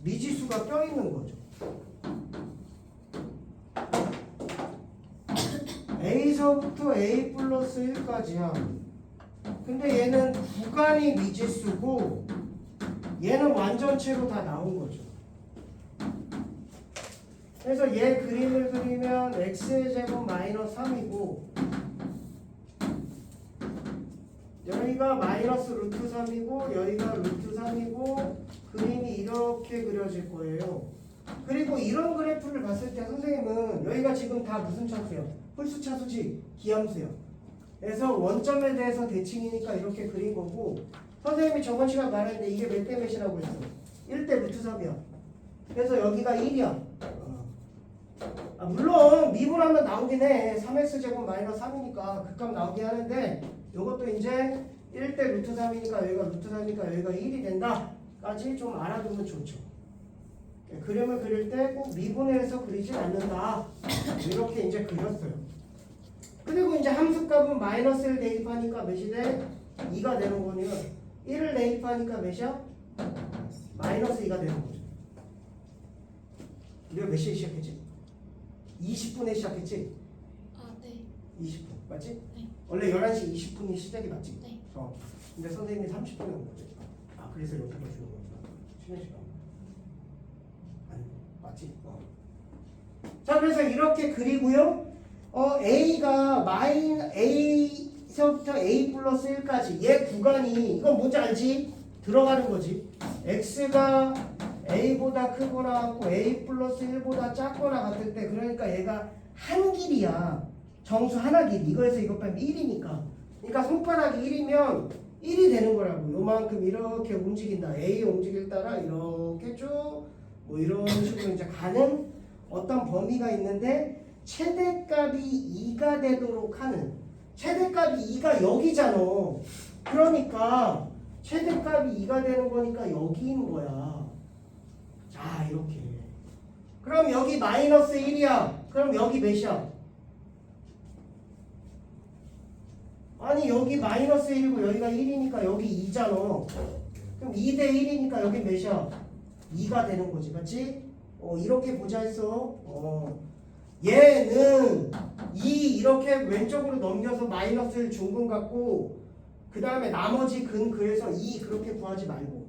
미지수가 껴있는 거죠. A서부터 A 플러스 1까지야. 근데 얘는 구간이 미지수고 얘는 완전체로 다 나온 거죠. 그래서 얘 그림을 그리면 x의 제곱 마이너스 3이고 여기가 마이너스 루트 3이고 여기가 루트 3이고 그림이 이렇게 그려질 거예요. 그리고 이런 그래프를 봤을 때 선생님은 여기가 지금 다 무슨 차수야? 홀수 차수지? 기함수야. 그래서 원점에 대해서 대칭이니까 이렇게 그린 거고 선생님이 저번 시간 말했는데 이게 몇 대 몇이라고 했어? 1대 루트 3이야. 그래서 여기가 1이야. 물론 미분하면 나오긴 해. 3x제곱 마이너스 3이니까 극값 나오긴 하는데 이것도 이제 1대 루트 3이니까 여기가 루트 3이니까 여기가 1이 된다 까지 좀 알아두면 좋죠. 그림을 그릴 때 꼭 미분해서 그리진 않는다. 이렇게 이제 그렸어요. 그리고 이제 함수값은 마이너스를 대입하니까 몇이 돼? 2가 되는 거면 1을 대입하니까 몇이야? 마이너스 2가 되는 거죠. 우리가 몇 시에 시작했지? 20분에 시작했지? 아, 네. 20분 맞지? 네. 원래 11시 20분이 시작이 맞지? 네. 근데 선생님이 30분에 온 거지. 아 그래서 옆에 거 주는 거구나. 쉬는 시간. 아니 맞지? 자 그래서 이렇게 그리고요. A가 A서부터 A 플러스 1까지 얘 구간이 이건 뭔지 알지? 들어가는 거지. X가 A보다 크거나 같고 A 플러스 1보다 작거나 같을 때 그러니까 얘가 한 길이야. 정수 하나 길이. 이거에서 이것 빼면 1이니까. 그러니까 손가락이 1이면 1이 되는 거라고. 요만큼 이렇게 움직인다. A 움직일 따라 이렇게 쭉 뭐 이런 식으로 이제 가는 어떤 범위가 있는데 최대값이 2가 되도록 하는 최대값이 2가 여기잖아. 그러니까 최대값이 2가 되는 거니까 여기 있는 거야. 자 이렇게. 그럼 여기 마이너스 1이야. 그럼 여기 몇이야? 아니 여기 마이너스 1이고 여기가 1이니까 여기 2잖아. 그럼 2대 1이니까 여기 몇이야? 2가 되는 거지. 맞지? 이렇게 보자 했어. 얘는 2 이렇게 왼쪽으로 넘겨서 마이너스 1 중근 갖고 그 다음에 나머지 근 그래서 2 그렇게 구하지 말고.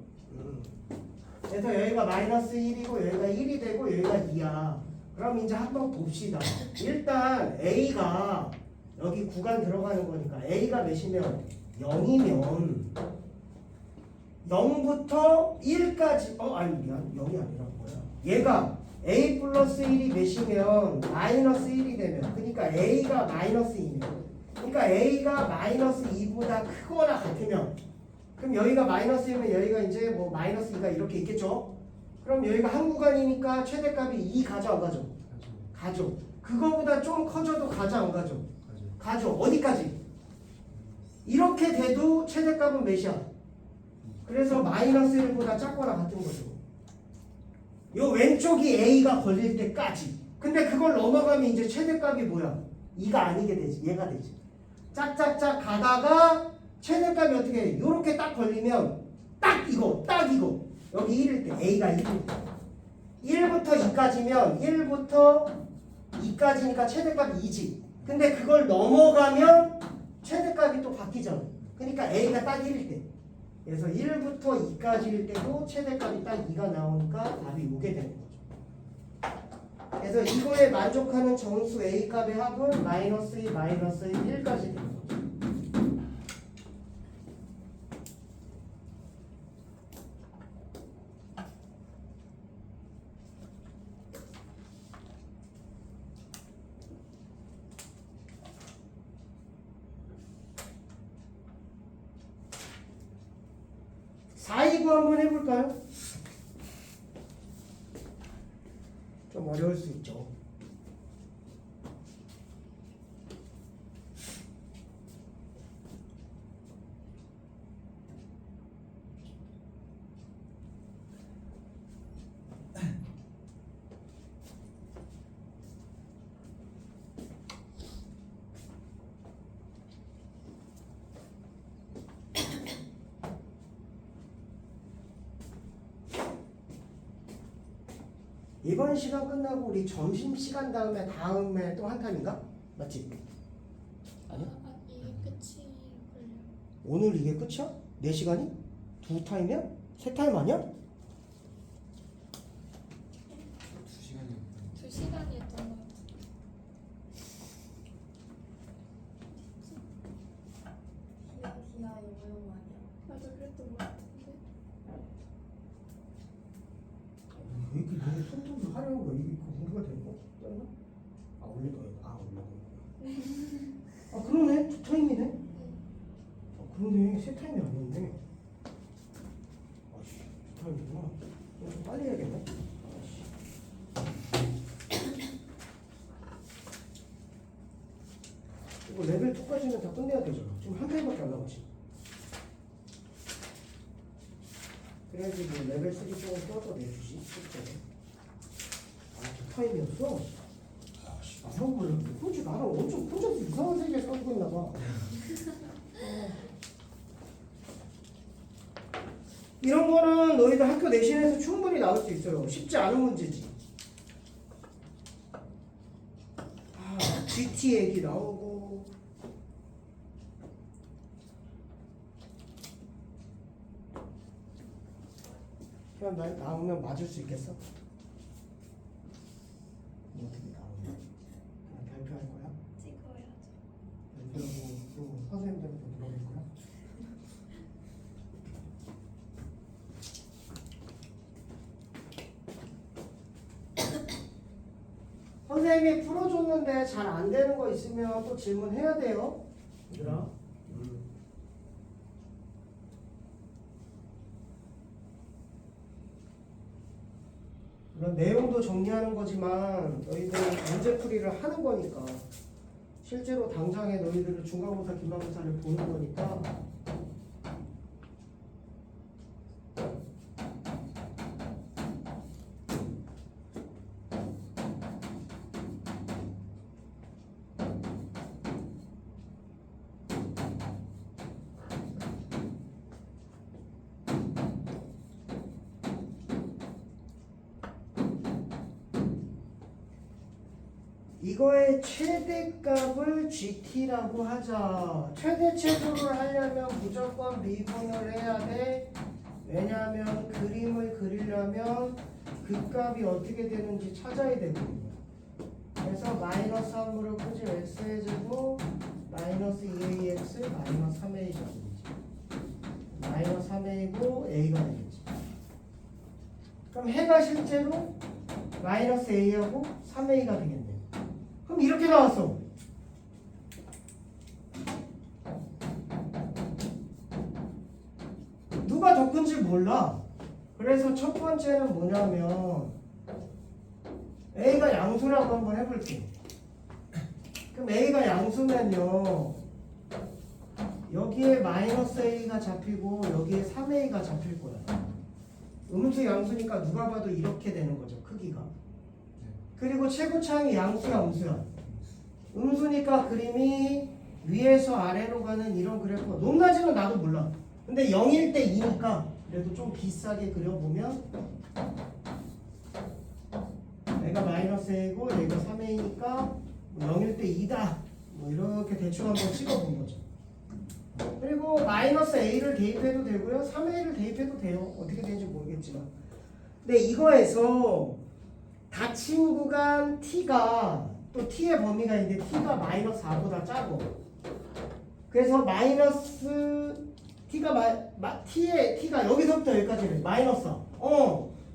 그래서 여기가 마이너스 1이고 여기가 1이 되고 여기가 2야. 그럼 이제 한번 봅시다. 일단 A가 여기 구간 들어가는 거니까 A가 몇이면 0이면 0부터 1까지 아니 미안 0이 아니라 뭐야 얘가 A 플러스 1이 몇이면 마이너스 1이 되면 그러니까 A가 마이너스 2면 그러니까 A가 마이너스 2보다 크거나 같으면 그럼 여기가 마이너스 1이면 여기가 이제 뭐 마이너스 2가 이렇게 있겠죠. 그럼 여기가 한 구간이니까 최대값이 2 가져 안 가져? 가져. 그거보다 좀 커져도 가져 안 가져? 가져. 어디까지? 이렇게 돼도 최대값은 몇이야? 그래서 마이너스 1보다 작거나 같은 거죠. 요 왼쪽이 A가 걸릴 때까지. 근데 그걸 넘어가면 이제 최대값이 뭐야? 2가 아니게 되지. 얘가 되지. 짝짝짝 가다가 최대값이 어떻게 해? 요렇게 딱 걸리면 딱 이거. 여기 1일 때 A가 1일 때 1부터 2까지면 1부터 2까지니까 최대값이 2지. 근데 그걸 넘어가면 최대값이 또 바뀌잖아. 그러니까 A가 딱 1일 때. 그래서 1부터 2까지일 때도 최대값이 딱 2가 나오니까 답이 오게 되는 거죠. 그래서 이거에 만족하는 정수 A 값의 합은 마이너스 2, 마이너스 1까지 되는 거죠. 사이구 한번 해볼까요? 좀 어려울 수 있죠. 이번 시간 끝나고 우리 점심시간 다음에 또 한 탄인가? 맞지? 아니야? 이게 끝이 걸려. 오늘 이게 끝이야? 4시간이? 2타임이야? 3타임 아니야? 2시간이었던 것 같아. 기아 영영 아니야? 맞아, 그랬던 것 같은데. 왜 이렇게 너무 손톱을 하려는 거야? 이게 공부가 되는 거? 떴나? 올려둬. 그러네. 2타임이네. 그러네. 3타임이 아니었네. 아씨, 2타임이구나. 좀 빨리 해야겠네. 이거 레벨 2까지는 다 끝내야 되잖아. 지금 한 타임밖에 안 남았지. 그래야지 뭐 레벨 3 조금 떠서 내주지. 실제로. 타임이었어? 아씨 나랑 몰랐네. 솔직히 나랑 엄청 혼자서 이상한 세계에 살고 있나 봐. 이런 거는 너희들 학교 내신에서 충분히 나올 수 있어요. 쉽지 않은 문제지. GT 얘기 나오고 그냥 나오면 맞을 수 있겠어? 어떻게 나오냐? 그냥 발표할 거야? 찍어야죠. 발표하고 또 선생님들한테 물어볼 거야? 선생님이 풀어줬는데 잘 안 되는 거 있으면 또 질문해야 돼요. 얘들아. 물론 내용도 정리하는 거지만 너희들 문제풀이를 하는 거니까 실제로 당장에 너희들은 중간고사, 기말고사를 보는 거니까 이거의 최대값을 GT라고 하자. 최대 최소를 하려면 무조건 미분을 해야 돼. 왜냐하면 그림을 그리려면 그 값이 어떻게 되는지 찾아야 되거든요. 그래서 마이너스 3으로 꾸질 x의 제곱 마이너스 2ax 마이너스 3a가 되겠지. 마이너스 3a고 a가 되겠지. 그럼 해가 실제로 마이너스 a하고 3a가 되겠네. 그럼 이렇게 나왔어. 누가 더 큰지 몰라. 그래서 첫 번째는 뭐냐면 A가 양수라고 한번 해볼게. 그럼 A가 양수면요 여기에 마이너스 A가 잡히고 여기에 3A가 잡힐 거야. 음수 양수니까 누가 봐도 이렇게 되는 거죠, 크기가. 그리고 최고차항이 양수야 음수야? 음수니까 그림이 위에서 아래로 가는 이런 그래프가 높낮이는 나도 몰라. 근데 0일 때 2니까 그래도 좀 비싸게 그려보면 얘가 마이너스 A고 얘가 3A니까 0일 때 2다 뭐 이렇게 대충 한번 찍어본 거죠. 그리고 마이너스 A를 대입해도 되고요 3A를 대입해도 돼요. 어떻게 되는지 모르겠지만. 근데 이거에서 닫힌 구간 T가 또 T의 범위가 있는데 T가 마이너스 4보다 작고 그래서 마이너스 T가 여기서부터 여기까지는 마이너스 4.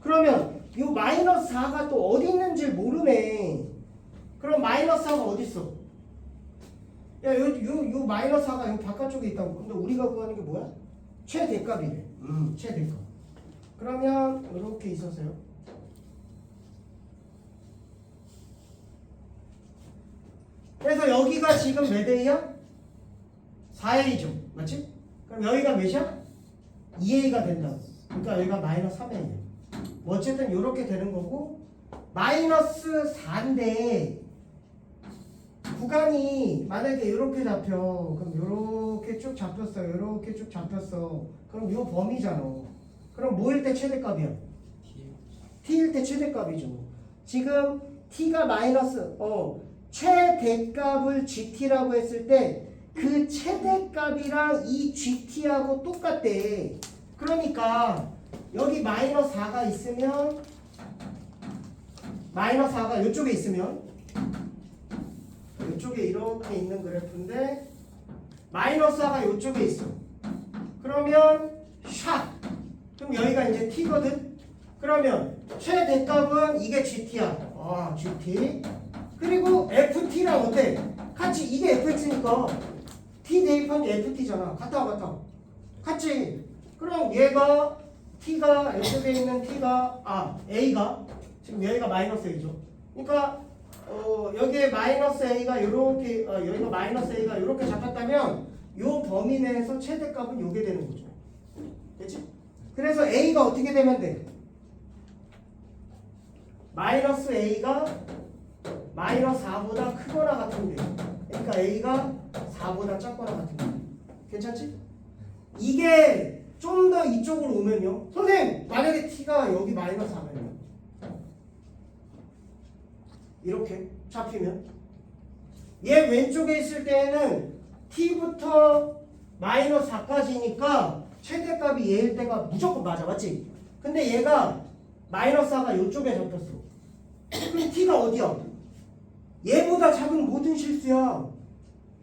그러면 이 마이너스 4가 또 어디 있는지 모르네. 그럼 마이너스 4가 어디 있어? 야, 요 마이너스 4가 여기 바깥쪽에 있다고. 근데 우리가 구하는 게 뭐야? 최대값이래. 최대값. 그러면 이렇게 있었어요. 그래서 여기가 지금 몇 A야? 4A죠. 맞지? 그럼 여기가 몇이야? 2A가 된다. 그러니까 여기가 마이너스 3A야. 뭐 어쨌든 이렇게 되는 거고 마이너스 4인데 구간이 만약에 이렇게 잡혀. 그럼 이렇게 쭉 잡혔어. 이렇게 쭉 잡혔어. 그럼 이 범위잖아. 그럼 뭐일 때 최대값이야? T일 때 최대값이죠. 지금 T가 마이너스 최대값을 GT라고 했을 때 그 최대값이랑 이 GT하고 똑같대. 그러니까 여기 마이너스 4가 있으면 마이너스 4가 이쪽에 있으면 이쪽에 이렇게 있는 그래프인데 마이너스 4가 이쪽에 있어. 그러면 샷. 그럼 여기가 이제 T거든. 그러면 최대값은 이게 GT야. GT. 그리고 FT랑 어때? 같이 이게 FX니까 T 대입한 게 FT잖아. 같아. 같지? 그럼 얘가 T가 이쪽에 있는 T가 A가 지금 여기가 마이너스 A죠. 그러니까 여기에 마이너스 A가 이렇게 여기가 마이너스 A가 이렇게 잡혔다면 요 범위 내에서 최대값은 요게 되는 거죠. 됐지? 그래서 A가 어떻게 되면 돼? 마이너스 a가 마이너스 4보다 크거나 같으면 돼. 그러니까 a가 4보다 작거나 같으면 돼. 괜찮지? 이게 좀 더 이쪽으로 오면요. 선생님 만약에 t가 여기 마이너스 4면요. 이렇게 잡히면 얘 왼쪽에 있을 때에는 t부터 마이너스 4까지니까 최대값이 얘일 때가 무조건 맞아. 맞지? 근데 얘가 마이너스 4가 이쪽에 잡혔어. 그럼 t가 어디야? 얘보다 작은 모든 실수야.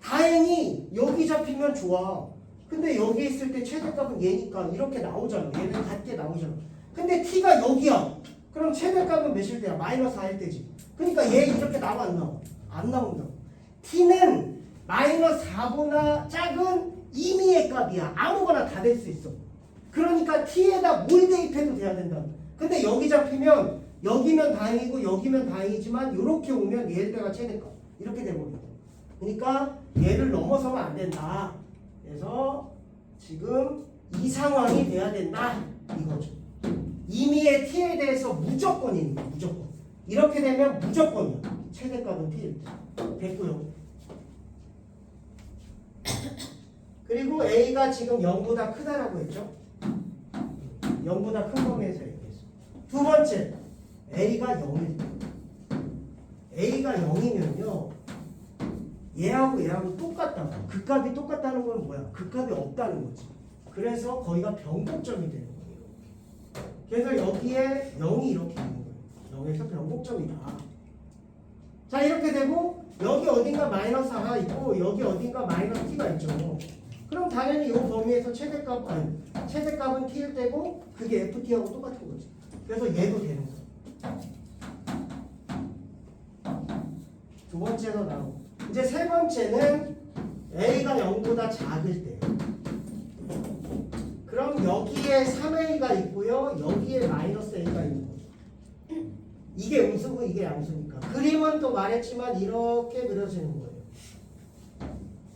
다행히 여기 잡히면 좋아. 근데 여기 있을 때 최대값은 얘니까 이렇게 나오잖아. 얘는 같게 나오잖아. 근데 t가 여기야. 그럼 최대값은 몇일 때야? 마이너스 4일 때지. 그러니까 얘 이렇게 나와 안 나와? 안 나온다. t는 마이너스 4보다 작은 임의의 값이야. 아무거나 다 될 수 있어. 그러니까 t에다 뭘 대입해도 돼야 된다. 근데 여기 잡히면 여기면 다행이고 여기면 다행이지만 이렇게 오면 얘일 때가 최대값. 이렇게 돼버린다. 그러니까 얘를 넘어서면 안 된다. 그래서 지금 이 상황이 돼야 된다. 이거죠. 임의의 t에 대해서 무조건입니다. 무조건. 이렇게 되면 무조건이야. 최대값은 t일 때. 됐고요. 그리고 a가 지금 0보다 크다라고 했죠. 0보다 큰 범위에서 얘기했어. 두 번째, a가 0일 때. a가 0이면요. 얘하고 얘하고 똑같다고. 그 값이 똑같다는 건 뭐야? 그 값이 없다는 거지. 그래서 거기가 변곡점이 되는 거예요. 그래서 여기에 0이 이렇게 있는 거예요. 0에서 변곡점이다. 자, 이렇게 되고 여기 어딘가 마이너스 4가 있고 여기 어딘가 마이너스 t가 있죠. 그럼 당연히 이 범위에서 최대값은 t일 때고 그게 ft하고 똑같은 거지. 그래서 얘도 되는 거야. 두 번째로 나오고. 이제 세 번째는 a가 0보다 작을 때. 그럼 여기에 3a가 있고요. 여기에 마이너스 a가 있는 거죠. 이게 음수고 이게 양수니까. 그림은 또 말했지만 이렇게 그려지는 거예요.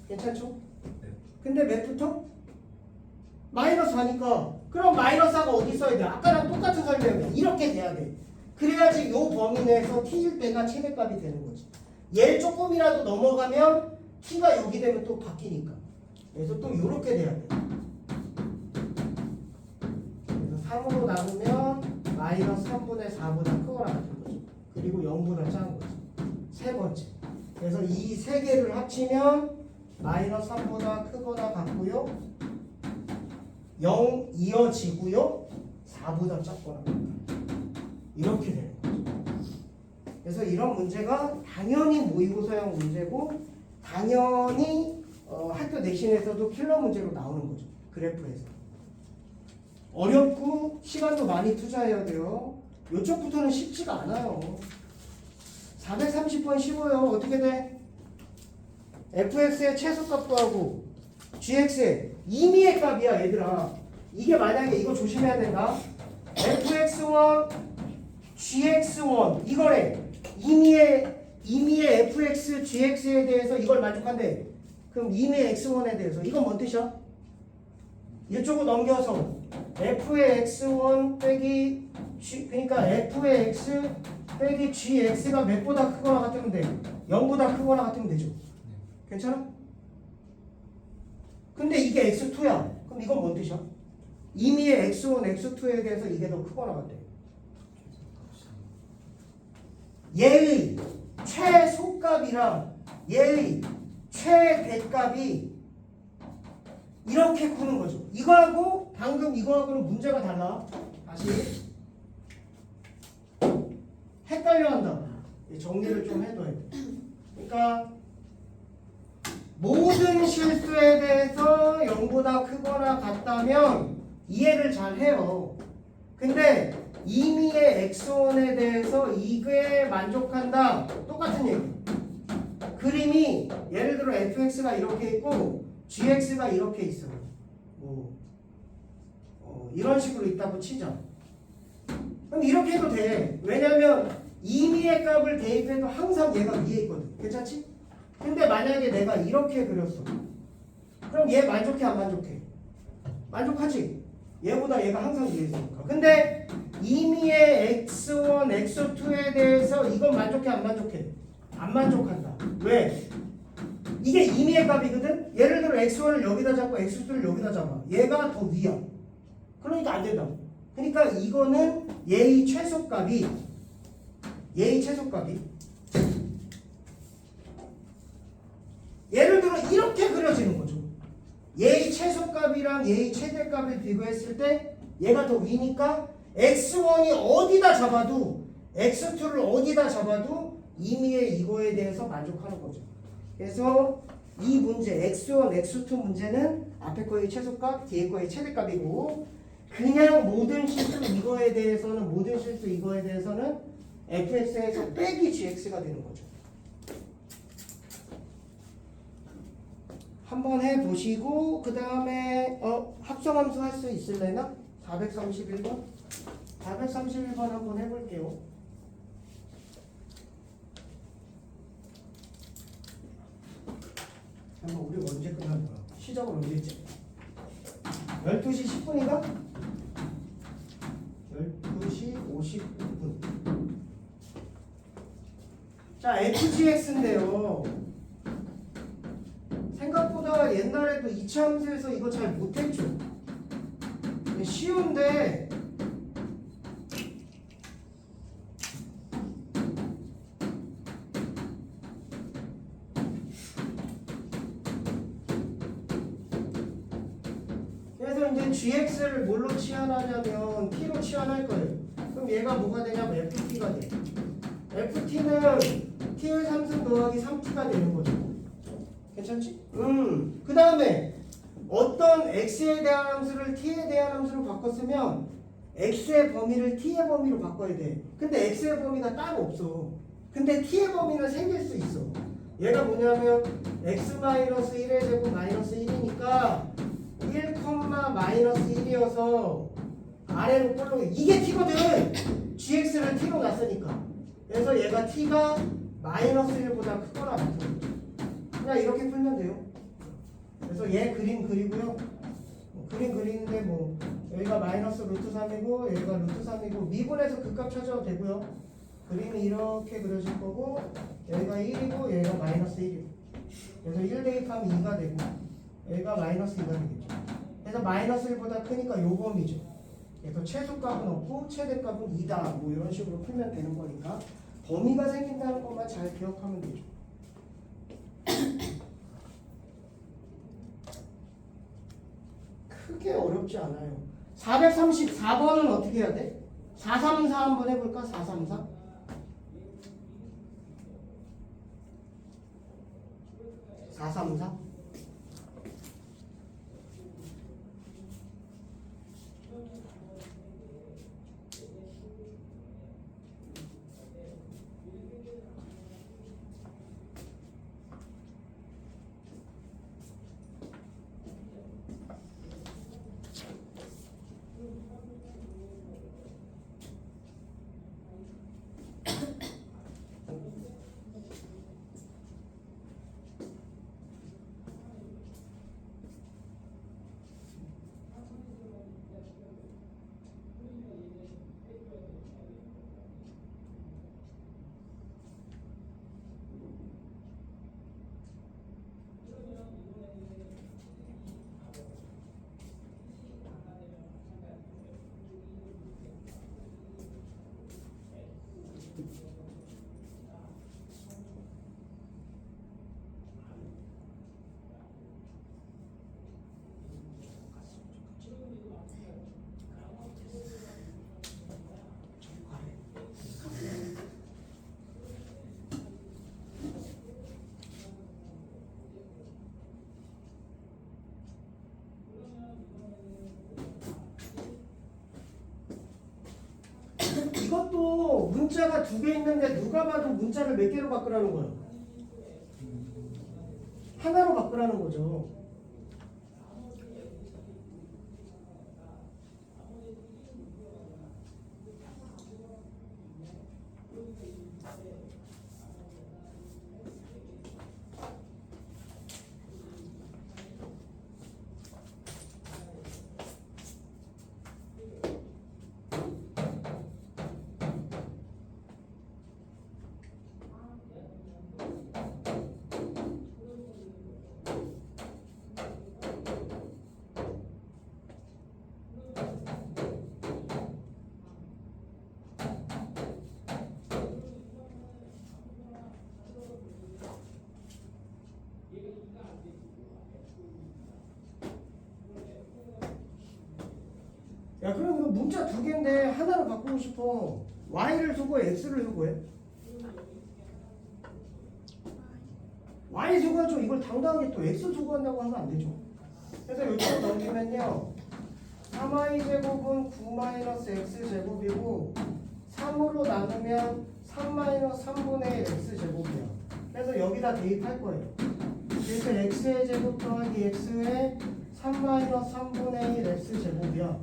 괜찮죠? 근데 몇부터? 마이너스 4니까 그럼 마이너스 4가 어디 있어야 돼? 아까랑 똑같은 설명이야. 이렇게 돼야 돼. 그래야지 요 범위 내에서 t일 때가 최대값이 되는 거지. 얘를 조금이라도 넘어가면 t가 여기 되면 또 바뀌니까. 그래서 또 이렇게 돼야 돼. 그래서 3으로 나누면 마이너스 3분의 4보다 크거나 같은 거죠. 그리고 0보다 작은 거죠. 세 번째. 그래서 이 세 개를 합치면 마이너스 3보다 크거나 같고요. 0 이어지고요. 4보다 작거나 같다. 이렇게 되는 거죠. 그래서 이런 문제가 당연히 모의고사형 문제고 당연히 학교 내신에서도 킬러 문제로 나오는 거죠. 그래프에서. 어렵고 시간도 많이 투자해야 돼요. 이쪽부터는 쉽지가 않아요. 430번 쉬워요. 어떻게 돼? fx의 최소값 구하고 gx의 임의의 값이야 얘들아. 이게 만약에 이거 조심해야 된다. fx1 gx1 이거래. 임의의 fx gx에 대해서 이걸 만족한대. 그럼 임의의 x1에 대해서 이건 뭔 뜻이야? 이쪽으로 넘겨서 f의 x1 빼기 g, 그러니까 f의 x 빼기 gx가 몇보다 크거나 같으면 돼. 0보다 크거나 같으면 되죠. 괜찮아? 근데 이게 x2야. 그럼 이건 뭔 뜻이야? 임의의 x1, x2에 대해서 이게 더 크거나 같대. 얘의 최소값이랑 얘의 최대값이 이렇게 크는 거죠. 이거하고 방금 이거하고는 문제가 달라. 다시 헷갈려 한다. 정리를 좀 해둬야 돼. 그러니까 모든 실수에 대해서 0보다 크거나 같다면 이해를 잘 해요. 근데 임의의 x1에 대해서 이게 만족한다. 똑같은 얘기. 그림이 예를 들어 fx가 이렇게 있고 gx가 이렇게 있어. 이런 식으로 있다고 치자. 그럼 이렇게 해도 돼. 왜냐면 임의의 값을 대입해도 항상 얘가 위에 있거든. 괜찮지? 근데 만약에 내가 이렇게 그렸어. 그럼 얘 만족해 안 만족해? 만족하지? 얘보다 얘가 항상 위에 있으니까. 근데 임의의 x1, x2에 대해서 이건 만족해 안 만족해? 안 만족한다. 왜? 이게 임의의 값이거든? 예를 들어 x1을 여기다 잡고 x2를 여기다 잡아. 얘가 더 위야. 그러니까 안 된다. 그러니까 이거는 얘의 최소값이 예를 들어 이렇게 그려지는 거죠. 얘의 최소값이랑 얘의 최대값을 비교했을 때 얘가 더 위니까 x1이 어디다 잡아도 x2를 어디다 잡아도 임의의 이거에 대해서 만족하는 거죠. 그래서 이 문제 x1, x2 문제는 앞에 거의 최소값, 뒤에 거의 최대값이고 그냥 모든 실수 이거에 대해서는 fx에서 빼기 gx가 되는 거죠. 한번 해보시고 그 다음에 합성함수 할 수 있을래나? 431번? 431번 한번 해볼게요. 한번 우리 언제 끝난 거야? 시작을 언제 했지? 12시 10분인가? 12시 59분. 자, fgx인데요. 생각보다 옛날에도 이차함수에서 이거 잘 못했죠. 쉬운데 그래서 이제 gx를 뭘로 치환하냐면 t로 치환할 거예요. 그럼 얘가 뭐가 되냐면 ft가 돼. ft는 t의 3승 더하기 3t가 되는 거죠. 괜찮지? 그 다음에 어떤 x에 대한 함수를 t에 대한 함수로 바꿨으면 x의 범위를 t의 범위로 바꿔야 돼. 근데 x의 범위가 따로 없어. 근데 t의 범위는 생길 수 있어. 얘가 뭐냐면 x-1의 제곱 마이너스 1이니까 1,-1이어서 아래로 볼록해. 이게 t거든. gx를 t로 놨으니까. 그래서 얘가 t가 마이너스 1보다 크거나 같아. 그냥 이렇게 풀면 돼요. 그래서 얘 그림 그리고요. 그림 그리는데 뭐 여기가 마이너스 루트 3이고 여기가 루트 3이고 미분해서 그 값 찾아도 되고요. 그림이 이렇게 그려질 거고 여기가 1이고 여기가 마이너스 1이고 그래서 1 대입하면 2가 되고 여기가 마이너스 2가 되겠죠. 그래서 마이너스 1보다 크니까 요 범위죠. 그래서 최소값은 없고 최대값은 2다 뭐 이런 식으로 풀면 되는 거니까 범위가 생긴다는 것만 잘 기억하면 되죠. 크게 어렵지 않아요. 434번은 어떻게 해야 돼? 434 한번 해볼까? 434? 434? 이것도 문자가 2개 있는데 누가 봐도 문자를 몇 개로 바꾸라는 거야? 하나로 바꾸라는 거죠. 아 그럼 이거 문자 두 개인데 하나로 바꾸고 싶어. y를 수고해, x를 수고해? y 수고하죠. 이걸 당당하게 또 x 수고한다고 하면 안 되죠. 그래서 이쪽으로 넘기면요. 3y 제곱은 9-x 제곱이고 3으로 나누면 3-3분의 1 x 제곱이야. 그래서 여기다 대입할 거예요. 그래서 x의 제곱 더하기 x의 3-3분의 1 x 제곱이야.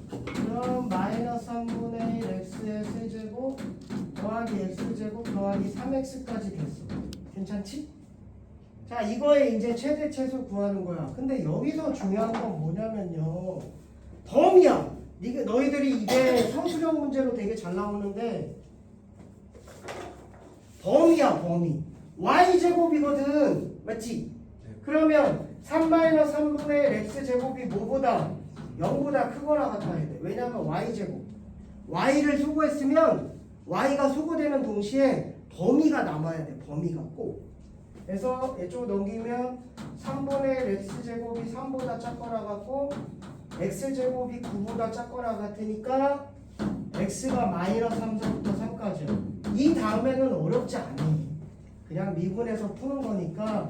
그럼 마이너스 3분의 1 x의 세제곱 더하기 x제곱 더하기 3x까지 됐어. 괜찮지? 자, 이거에 이제 최대 최소 구하는 거야. 근데 여기서 중요한 건 뭐냐면요. 범위야. 너희들이 이게 성수령 문제로 되게 잘 나오는데 범위야, 범위. y제곱이거든. 맞지? 그러면 3-3분의 1 x제곱이 뭐보다? 0보다 크거나 같아야 돼. 왜냐하면 y제곱. y를 수고했으면 y가 수고되는 동시에 범위가 남아야 돼. 범위가 꼭. 그래서 이쪽으로 넘기면 3분의 1 x제곱이 3보다 작거나 같고 x제곱이 9보다 작거나 같으니까 x가 마이너스 3서부터 3까지야. 이 다음에는 어렵지 않니. 그냥 미분해서 푸는 거니까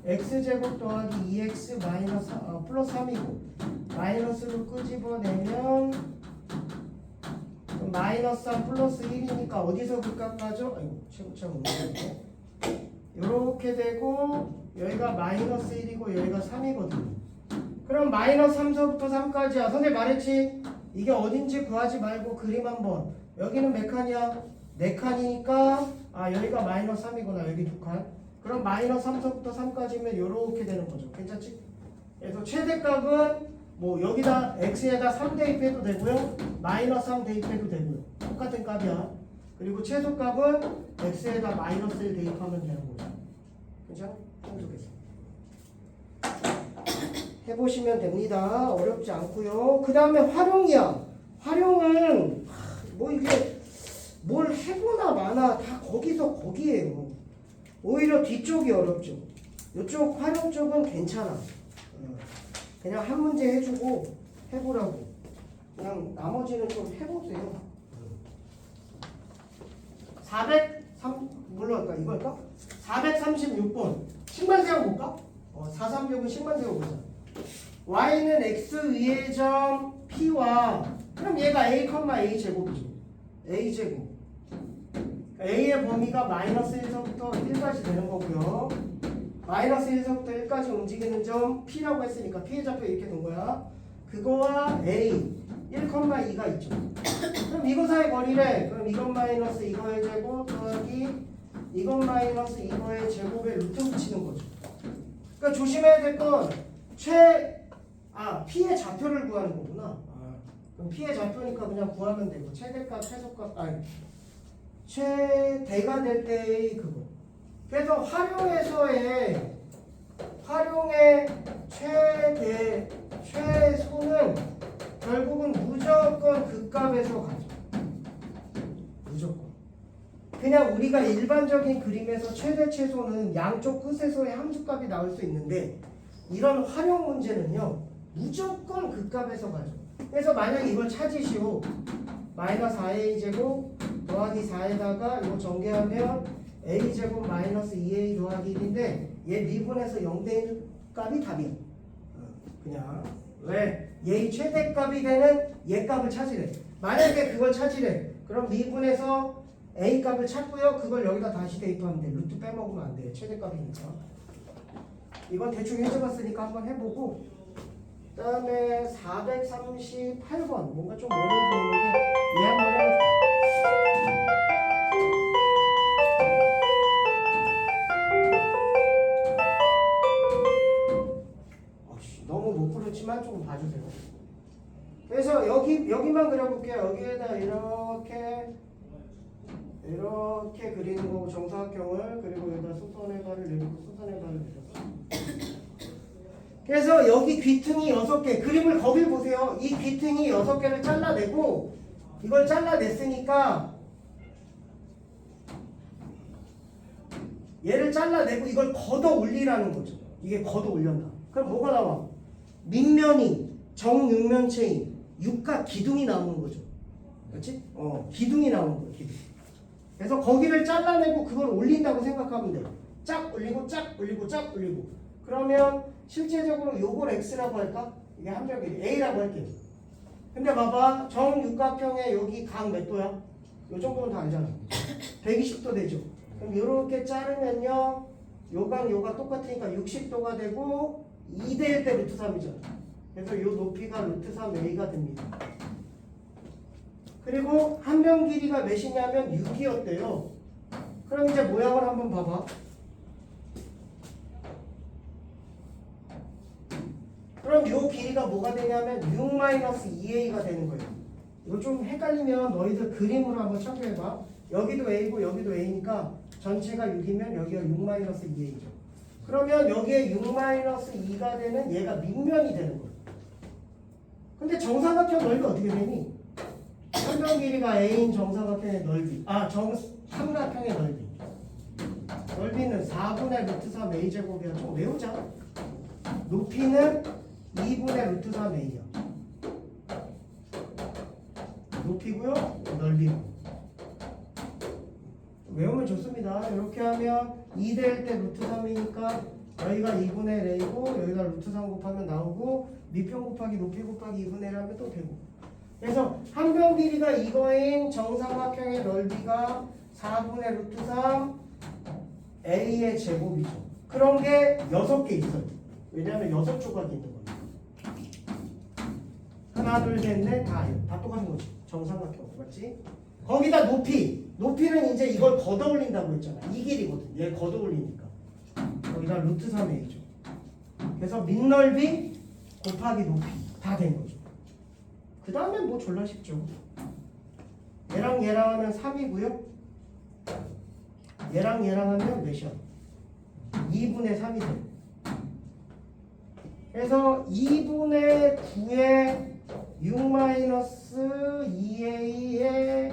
x제곱 더하기 2x 마이너스 플러스 3이고 마이너스로 끄집어내면 마이너스 3 플러스 1이니까 어디서 극각하죠? 아이고 최고점 문제인데 이렇게 되고 여기가 마이너스 1이고 여기가 3이거든요. 그럼 마이너스 3서부터 3까지야. 선생님 말했지? 이게 어딘지 구하지 말고 그림 한번. 여기는 몇 칸이야? 4칸이니까 여기가 마이너스 3이구나. 여기 2칸. 그럼 마이너스 3서부터 3까지면 이렇게 되는 거죠. 괜찮지? 그래서 최대값은 뭐 여기다 x에다 3 대입해도 되고요. 마이너스 3 대입해도 되고요. 똑같은 값이야. 그리고 최소값은 x에다 마이너스 1 대입하면 되는 거죠. 괜찮아? 해보겠습니다. 해보시면 됩니다. 어렵지 않고요. 그 다음에 활용이야. 활용은 뭐 이게 뭘 해보나 마나 다 거기서 거기에요. 오히려 뒤쪽이 어렵죠. 이쪽 활용 쪽은 괜찮아. 그냥 한 문제 해주고 해보라고. 그냥 나머지는 좀 해보세요. 403 뭘로 할까? 이거 할까? 436번 식만 세워볼까? 436은 식만 세워보자. y는 x 위의 점 p와 그럼 얘가 a, a 제곱이죠. a 제곱. a의 범위가 마이너스 1서부터 1까지 되는 거고요. 마이너스 1서부터 1까지 움직이는 점 p라고 했으니까 p의 좌표 이렇게 된 거야. 그거와 a 1,2가 있죠. 그럼 이거 사이 거리래. 그럼 이것 마이너스 이거의 제곱 더하기 이것 마이너스 이거의 제곱에 루트 붙이는 거죠. 그러니까 조심해야 될 건 p의 좌표를 구하는 거구나. 그럼 p의 좌표니까 그냥 구하면 되고 최대값, 최소값, 최대가 될 때의 그거. 그래서 활용의 최대, 최소는 결국은 무조건 그 값에서 가죠. 무조건. 그냥 우리가 일반적인 그림에서 최대, 최소는 양쪽 끝에서의 함수값이 나올 수 있는데 이런 활용 문제는요. 무조건 그 값에서 가죠. 그래서 만약에 이걸 찾으시오. 마이너스 4a제곱 더하기 4에다가 이거 전개하면 a제곱 마이너스 2a 더하기 1인데 얘 미분해서 0대1 값이 답이야. 그냥 왜? 얘의 최대값이 되는 얘 값을 찾으래. 만약에 그걸 찾으래. 그럼 미분해서 a 값을 찾고요. 그걸 여기다 다시 대입하면 돼. 루트 빼먹으면 안 돼. 최대값이니까. 이건 대충 해줘봤으니까 한번 해보고 그 다음에 438번 뭔가 좀 어려워 보이는데 얘 한번 해볼게요. 너무 못 그렸지만 조금 봐주세요. 그래서 여기만 그려볼게요. 여기에다 이렇게 그리는 거고 정사각형을 그리고 여기다 수선의 발을 내리고 수선의 발을 내렸어. 그래서 여기 귀퉁이 6개 그림을 거길 보세요. 이 귀퉁이 6개를 잘라내고 이걸 잘라냈으니까 얘를 잘라내고 이걸 걷어 올리라는 거죠. 이게 걷어 올렸나? 그럼 뭐가 나와? 밑면이 정육면체인 육각 기둥이 나오는 거죠. 그렇지? 기둥이 나오는 거예요. 기둥. 그래서 거기를 잘라내고 그걸 올린다고 생각하면 돼요. 쫙 올리고 쫙 올리고 쫙 올리고. 그러면 실제적으로 요걸 x라고 할까? 이게 함정이 a라고 할게요. 근데 봐봐. 정육각형의 여기 각 몇 도야? 요 정도는 다 알잖아. 120도 되죠. 그럼 이렇게 자르면요. 요각 요가 똑같으니까 60도가 되고 2대 1 대 루트 3이잖아. 그래서 요 높이가 루트 3a가 됩니다. 그리고 한변 길이가 몇이냐면 6이었대요. 그럼 이제 모양을 한번 봐봐. 그럼 요 길이가 뭐가 되냐면 6-2a가 되는 거예요. 이거 좀 헷갈리면 너희들 그림으로 한번 참고해봐. 여기도 a고 여기도 a니까 전체가 6이면 여기가 6-2a죠. 그러면 여기에 6-2가 되는 얘가 밑면이 되는 거예요. 근데 정사각형 넓이 어떻게 되니? 한변 길이가 a인 정사각형의 넓이, 삼각형의 넓이. 넓이는 4분의 루트 3a 제곱이야. 좀 외우자. 높이는 2분의 루트 3a야. 높이고요, 넓이고. 외우면 좋습니다. 이렇게 하면 2대 1 대 루트 3이니까 여기가 2분의 a고 여기가 루트 3 곱하면 나오고 밑변 곱하기 높이 곱하기 2분의 1 하면 또 되고. 그래서 한변 길이가 이거인 정사각형의 넓이가 4분의 루트 3 a의 제곱이죠. 그런 게 6개 있어요. 왜냐하면 6조각이 있는 거예요. 하나, 둘, 셋, 넷, 다 똑같은 거지. 정사각형, 맞지? 거기다 높이는 이제 이걸 걷어 올린다고 했잖아. 이 길이거든. 얘 걷어 올리니까. 여기다 루트 3a죠. 그래서 밑넓이 곱하기 높이 다 된 거죠. 그 다음에 뭐 졸라 쉽죠. 얘랑 하면 3이고요. 얘랑 하면 몇이야? 2분의 3이 돼. 그래서 2분의 9에 6-2a의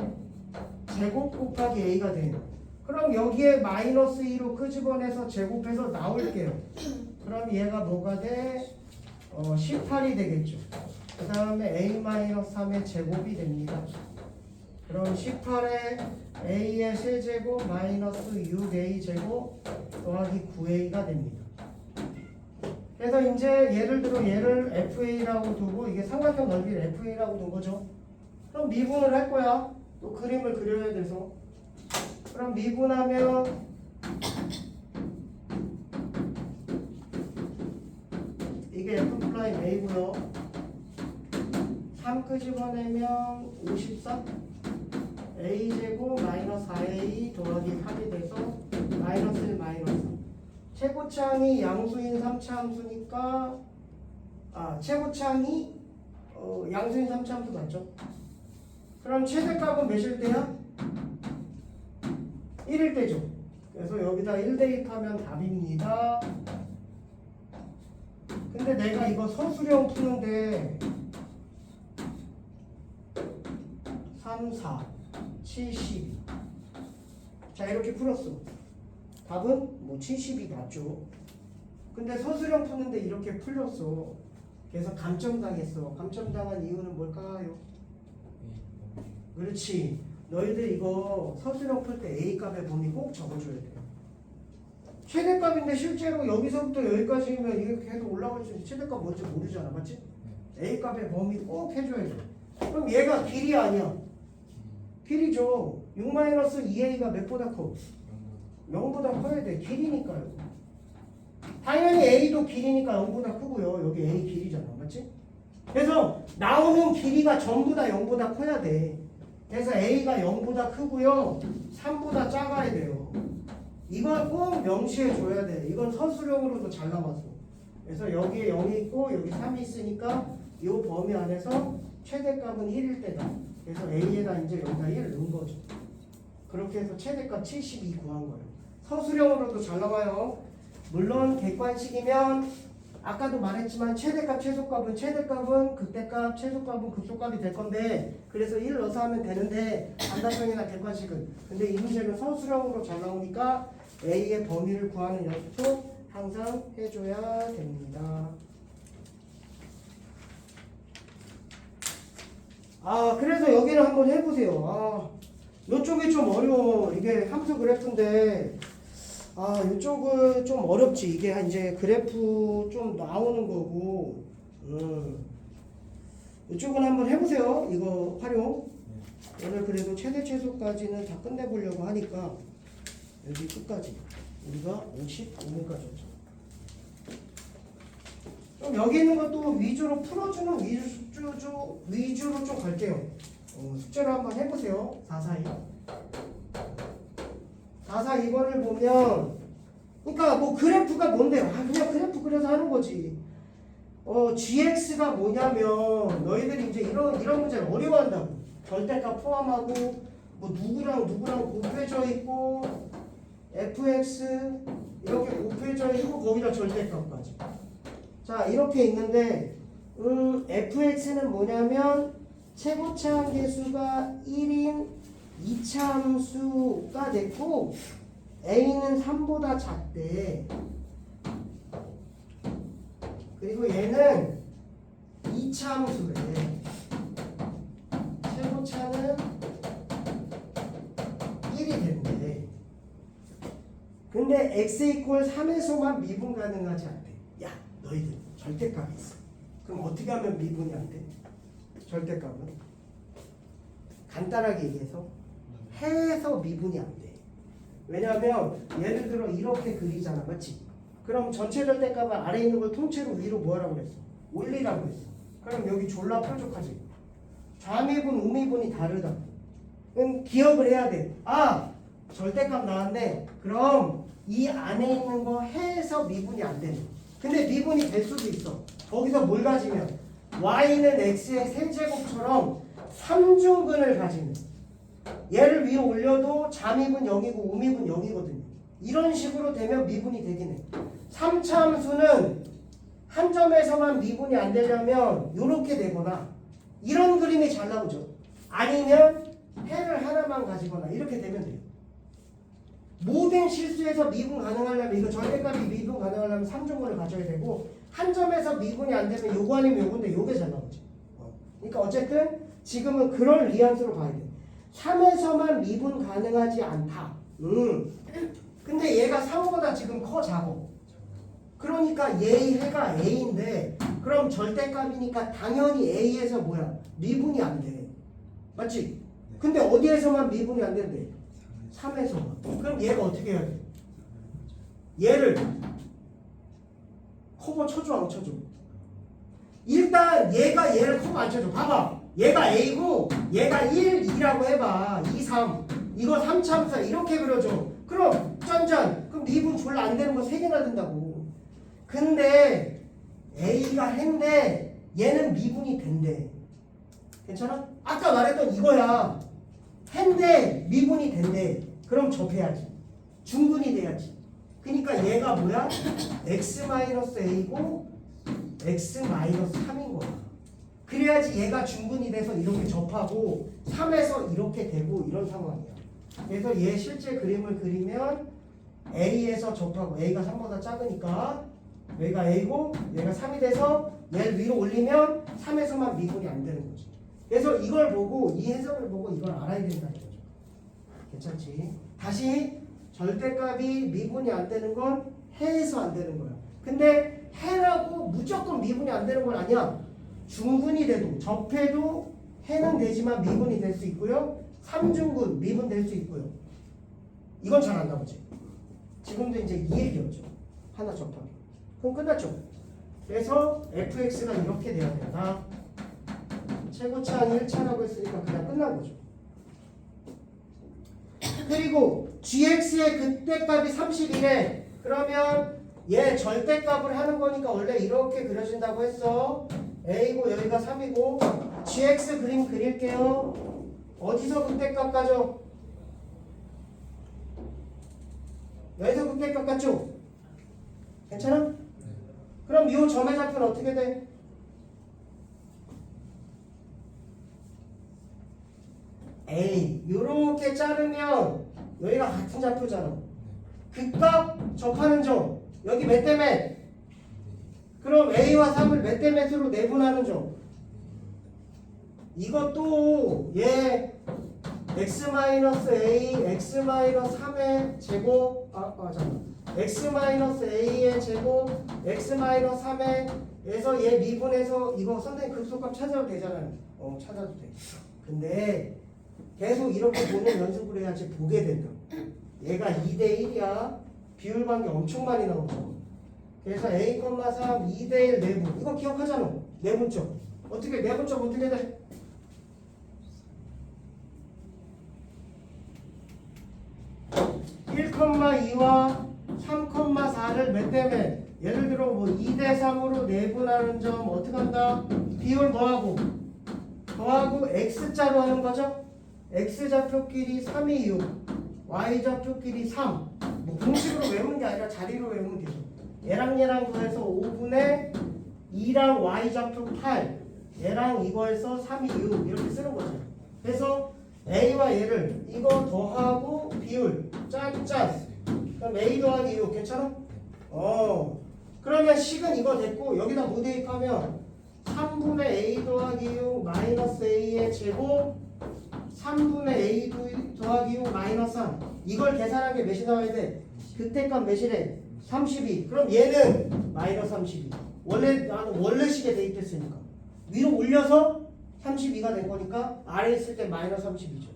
제곱 곱하기 a가 돼요. 그럼 여기에 마이너스 2로 끄집어내서 제곱해서 나올게요. 그럼 얘가 뭐가 돼? 18이 되겠죠. 그 다음에 a-3의 제곱이 됩니다. 그럼 18에 a의 세제곱 마이너스 6a 제곱 더하기 9a가 됩니다. 그래서 이제 예를 들어 얘를 FA라고 두고 이게 삼각형 넓이를 FA라고 둔 거죠. 그럼 미분을 할 거야. 또 그림을 그려야 돼서. 그럼 미분하면 이게 F'A고요. 3 끄집어내면 54 A제곱 마이너스 4A 더하기 3이 돼서 마이너스 1 마이너스 3. 최고차항이 양수인 3차 함수니까 최고차항이 양수인 3차 함수 맞죠? 그럼 최대값은 몇일 때야? 1일 때죠. 그래서 여기다 1 대입하면 답입니다. 근데 내가 이거 서술형 푸는데 3, 4, 7, 12. 자, 이렇게 풀었어. 답은 뭐 70이 맞죠. 근데 서술형 푸는데 이렇게 풀렸어. 그래서 감점당했어. 감점당한 이유는 뭘까요? 그렇지. 너희들 이거 서술형 풀 때 A값의 범위 꼭 적어줘야 돼. 최대값인데 실제로 여기서부터 여기까지면 이렇게 해도 올라갈 수 있는 최대값 뭔지 모르잖아. 맞지? A값의 범위 꼭 해줘야 돼. 그럼 얘가 길이 아니야. 길이죠. 6-2a가 몇보다 커? 0보다 커야 돼. 길이니까요. 당연히 a도 길이니까 0보다 크고요. 여기 a 길이잖아. 맞지? 그래서 나오는 길이가 전부 다 0보다 커야 돼. 그래서 a가 0보다 크고요. 3보다 작아야 돼요. 이걸 꼭 명시해 줘야 돼. 이건 서술형으로도 잘 나왔어. 그래서 여기에 0이 있고 여기 3이 있으니까 이 범위 안에서 최대값은 1일 때다. 그래서 a에다 이제 여기다 1을 넣은 거죠. 그렇게 해서 최대값 72 구한 거예요. 서술형으로도 잘 나와요. 물론 객관식이면 아까도 말했지만 최대값, 최대값은 극대값, 최소값은 극소값이 될 건데 그래서 1 넣어서 하면 되는데 단답형이나 객관식은. 근데 이 문제는 서술형으로 잘 나오니까 A의 범위를 구하는 연습도 항상 해줘야 됩니다. 그래서 여기를 한번 해보세요. 이쪽이 좀 어려워. 이게 함수 그래프인데 이쪽은 좀 어렵지. 이게 이제 그래프 좀 나오는 거고. 이쪽은 한번 해보세요. 이거 활용. 오늘 그래도 최대 최소까지는 다 끝내보려고 하니까 여기 끝까지 우리가 55분까지 했죠. 그럼 여기 있는 것도 위주로 풀어주는 위주로 좀 갈게요. 숙제를 한번 해보세요. 442. 442번을 보면, 그러니까 뭐 그래프가 뭔데요? 그냥 그래프 그려서 하는 거지. GX가 뭐냐면 너희들이 이제 이런 문제를 어려워한다고. 절대값 포함하고 뭐 누구랑 곱해져 있고 fx 이렇게 곱해져 있고 거기다 절대값까지. 자 이렇게 있는데 fx는 뭐냐면 최고차 계수가 1인 2차 함수가 됐고 a는 3보다 작대. 그리고 얘는 2차 함수래. 최고차는 1이 된대. 근데 x 이퀄 3에서만 미분 가능하지 않대. 야 너희들 절대값이 있어. 그럼 어떻게 하면 미분이 안 돼? 절대값은 간단하게 얘기해서 해서 미분이 안 돼. 왜냐하면 예를 들어 이렇게 그리잖아, 맞지? 그럼 전체 절대값은 아래에 있는 걸 통째로 위로 뭐하라고 그랬어? 올리라고 했어. 그럼 여기 졸라 뾰족하지. 좌미분, 우미분이 다르다. 그럼 기억을 해야 돼. 절대값 나왔네. 그럼 이 안에 있는 거 해서 미분이 안 되네. 근데 미분이 될 수도 있어. 거기서 뭘 가지면 y는 x의 세제곱처럼 3중근을 가지는. 얘를 위로 올려도 좌미분 0이고 우미분 0이거든요. 이런 식으로 되면 미분이 되긴 해. 3차 함수는 한 점에서만 미분이 안 되려면 이렇게 되거나 이런 그림이 잘 나오죠. 아니면 해를 하나만 가지거나 이렇게 되면 돼요. 모든 실수에서 미분 가능하려면 이거 절대값이 미분 가능하려면 3중근을 가져야 되고 한 점에서 미분이 안 되면 요거 아니면 요건데 요게 잘 나오지. 그러니까 어쨌든 지금은 그런 리안수로 봐야 돼. 3에서만 미분 가능하지 않다. 근데 얘가 3보다 지금 커 작어. 그러니까 얘의 해가 a인데 그럼 절대값이니까 당연히 a에서 뭐야? 미분이 안 돼. 맞지? 근데 어디에서만 미분이 안 된대? 3에서만. 그럼 얘가 어떻게 해야 돼? 얘를 커버 쳐줘 안 쳐줘? 일단 얘가 얘를 커버 안 쳐줘. 봐봐. 얘가 a고 얘가 1, 2라고 해봐. 2, 3. 이거 3참사 이렇게 그려줘. 그럼 짠짠. 그럼 미분 졸라 안 되는 거 3개나 된다고. 근데 a가 해인데 얘는 미분이 된대. 괜찮아? 아까 말했던 이거야. 해인데 미분이 된대. 그럼 접해야지. 중분이 돼야지. 그러니까 얘가 뭐야? x-a고 x-3인 거야. 그래야지 얘가 중분이 돼서 이렇게 접하고 3에서 이렇게 되고 이런 상황이야. 그래서 얘 실제 그림을 그리면 A에서 접하고 A가 3보다 작으니까 얘가 A고 얘가 3이 돼서 얘를 위로 올리면 3에서만 미분이 안 되는 거지. 그래서 이걸 보고 이 해석을 보고 이걸 알아야 된다는 거죠. 괜찮지? 다시 절대값이 미분이 안 되는 건 해에서 안 되는 거야. 근데 해라고 무조건 미분이 안 되는 건 아니야. 중분이 돼도 접해도 해는 되지만 미분이 될 수 있고요. 3중분 미분 될 수 있고요. 이건 잘 안 나오지. 지금도 이제 이 얘기였죠. 하나 접하기. 그럼 끝났죠. 그래서 fx가 이렇게 돼야 된다. 최고차항 1차라고 했으니까 그냥 끝난 거죠. 그리고 gx의 그때값이 31에 그러면 얘 절대값을 하는 거니까 원래 이렇게 그려진다고 했어. a고 여기가 3이고 gx 그림 그릴게요. 어디서 그때값 가죠? 여기서 그때값 같죠? 괜찮아? 그럼 이 점의 좌표는 어떻게 돼? A 요렇게 자르면 여기가 같은 좌표잖아. 그 값 접하는 점 여기 몇 대 몇? 그럼 A와 3을 몇 대 몇으로 내분하는 점 이것도 얘 x-a, x-3의 제곱 잠깐만 x-a의 제곱 x-3에서 얘 미분해서 이거 선생님 극소값 찾아도 되잖아요. 찾아도 돼. 근데 계속 이렇게 보는 연습을 해야지 보게 된다. 얘가 2대 1이야. 비율 관계 엄청 많이 나오죠. 그래서 a, 3 2대 1 내분 이거 기억하잖아. 내분점 어떻게 내분점 어떻게 돼? 1,2와 3,4를 몇 대면 예를 들어 뭐 2대 3으로 내분하는 점 어떻게 한다? 비율 더하고 x자로 하는 거죠? x좌표끼리 3이 6 y좌표끼리 3 뭐 공식으로 외우는 게 아니라 자리로 외우면 되죠. 얘랑 더해서 5분의 2랑 y좌표 8 얘랑 이거에서 3이 6 이렇게 쓰는 거죠. 그래서 a와 얘를 이거 더하고 비율 짠짠 그럼 a 더하기 6 괜찮아? 그러면 식은 이거 됐고 여기다 뭐 대입하면 3분의 a 더하기 6 마이너스 a의 제곱 3분의 a 더하기 6 마이너스 3 이걸 계산한 게 몇이 나와야 돼? 그때 값 몇이래? 32 그럼 얘는 마이너스 32 나는 원래식에 대입했으니까 위로 올려서 32가 된 거니까 아래에 있을 때 마이너스 32죠.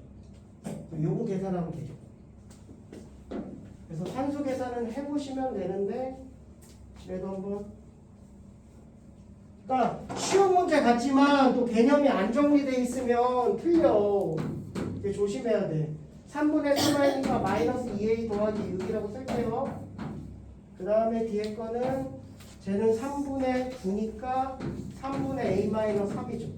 요거 계산하면 되죠. 그래서 산수 계산은 해보시면 되는데 그래도 한번 그러니까 쉬운 문제 같지만 또 개념이 안 정리되어 있으면 틀려. 이게 조심해야 돼. 3분의 3i니까 마이너스 2a 더하기 6이라고 쓸게요. 그 다음에 뒤에 거는 쟤는 3분의 9니까 3분의 a 마이너스 3이죠.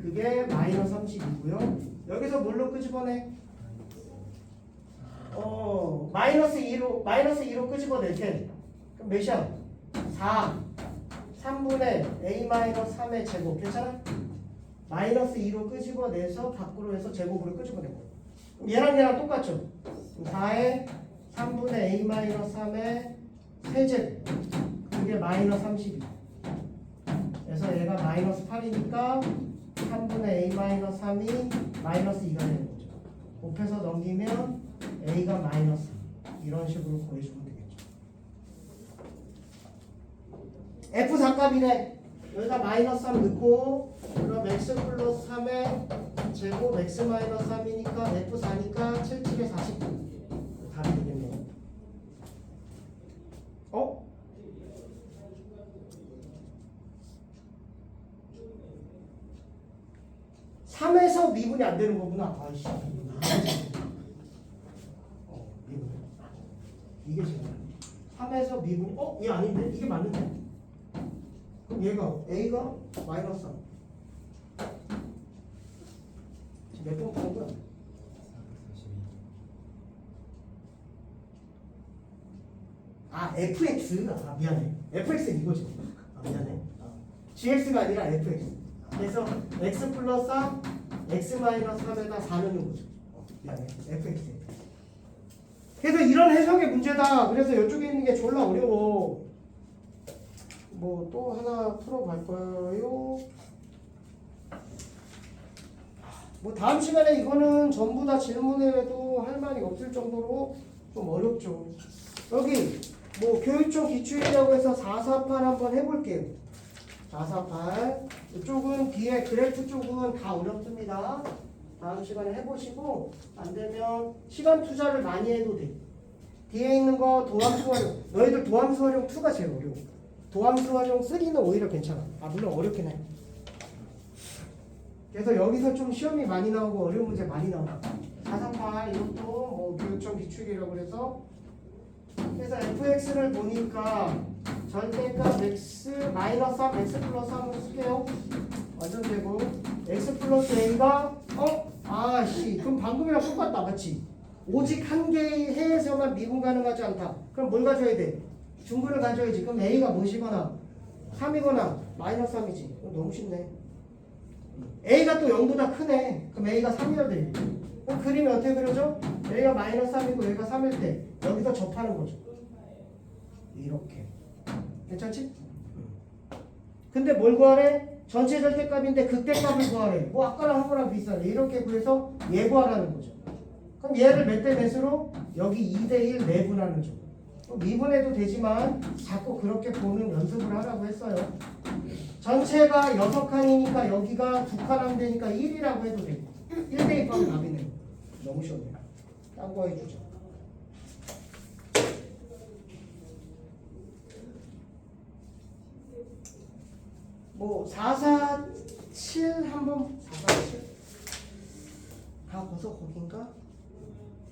그게 마이너스 30이고요. 여기서 뭘로 끄집어내? 마이너스 2로 끄집어낼 때 그럼 몇이야? 4 3분의 a 마이너스 3의 제곱 괜찮아? 마이너스 2로 끄집어내서 밖으로 해서 제곱으로 끄집어내고 얘랑 똑같죠? 4에 3분의 a 마이너스 3의 세제곱 그게 마이너스 32 그래서 얘가 마이너스 8이니까 3분의 a 마이너스 3이 마이너스 2가 되는 거죠. 곱해서 넘기면 a가 마이너스 이런 식으로 구해주면 되겠죠. F4값이네. 여기다 마이너스 3 넣고 그럼 x 플러스 3의 제곱 x 마이너스 3이니까 F4니까 77에 49 답이 되겠네요. 3에서 미분이 안 되는 거구나. 아이씨. 미분. 이게 지금 3에서 미분이 얘 아닌데? 이게 맞는데? 그럼 얘가 a가 마이너스 3. 지금 몇 번 푸는 거야? fx. 미안해. fx는 이거지. 미안해. gx가 아니라 fx. 그래서 x 플러스 3, x 마이너스 3에다 4 넣는 거죠. 미안해. fx. 그래서 이런 해석의 문제다. 그래서 이쪽에 있는 게 졸라 어려워. 뭐 또 하나 풀어갈 거예요. 뭐 다음 시간에 이거는 전부 다 질문을 할 말이 없을 정도로 좀 어렵죠. 여기 뭐 교육적 기출이라고 해서 448 한번 해볼게요. 448 이쪽은 뒤에 그래프 쪽은 다 어렵습니다. 다음 시간에 해보시고 안되면 시간 투자를 많이 해도 돼. 뒤에 있는 거 도함수 활용 너희들 도함수 활용 2가 제일 어려워. 도함수 활용 3는 오히려 괜찮아. 물론 어렵긴 해. 그래서 여기서 좀 시험이 많이 나오고 어려운 문제 많이 나와. 438 이것도 뭐 교육적 기출이라고 그래서 fx를 보니까 절대값 x 마이너스 3 x 플러스 3으로 쓸게요. 완전 되고 x 플러스 a가 그럼 방금이랑 똑같다 맞지? 오직 한 개의 해에서만 미분 가능하지 않다. 그럼 뭘 가져야 돼? 중근을 가져야지. 그럼 a가 무엇이거나 3이거나 마이너스 3이지. 너무 쉽네. a가 또 0보다 크네. 그럼 a가 3이어야 돼. 그럼 그림이 어떻게 그려져? a가 마이너스 3이고 얘가 3일 때 여기서 접하는 거죠. 이렇게. 괜찮지? 근데 뭘 구하래? 전체 절대값인데 극대값을 구하래. 뭐 아까랑 한 거랑 비슷하네. 이렇게 구해서 얘 구하라는 거죠. 그럼 얘를 몇 대 몇으로? 여기 2대1 내분하는 죠. 미분해도 되지만 자꾸 그렇게 보는 연습을 하라고 했어요. 전체가 6칸이니까 여기가 2칸 하면 되니까 1이라고 해도 되고 1대1 하면 답이네요. 너무 쉬웠네요. 딴 거 해주죠. 뭐 447 한번 447 아 벌써 거긴가?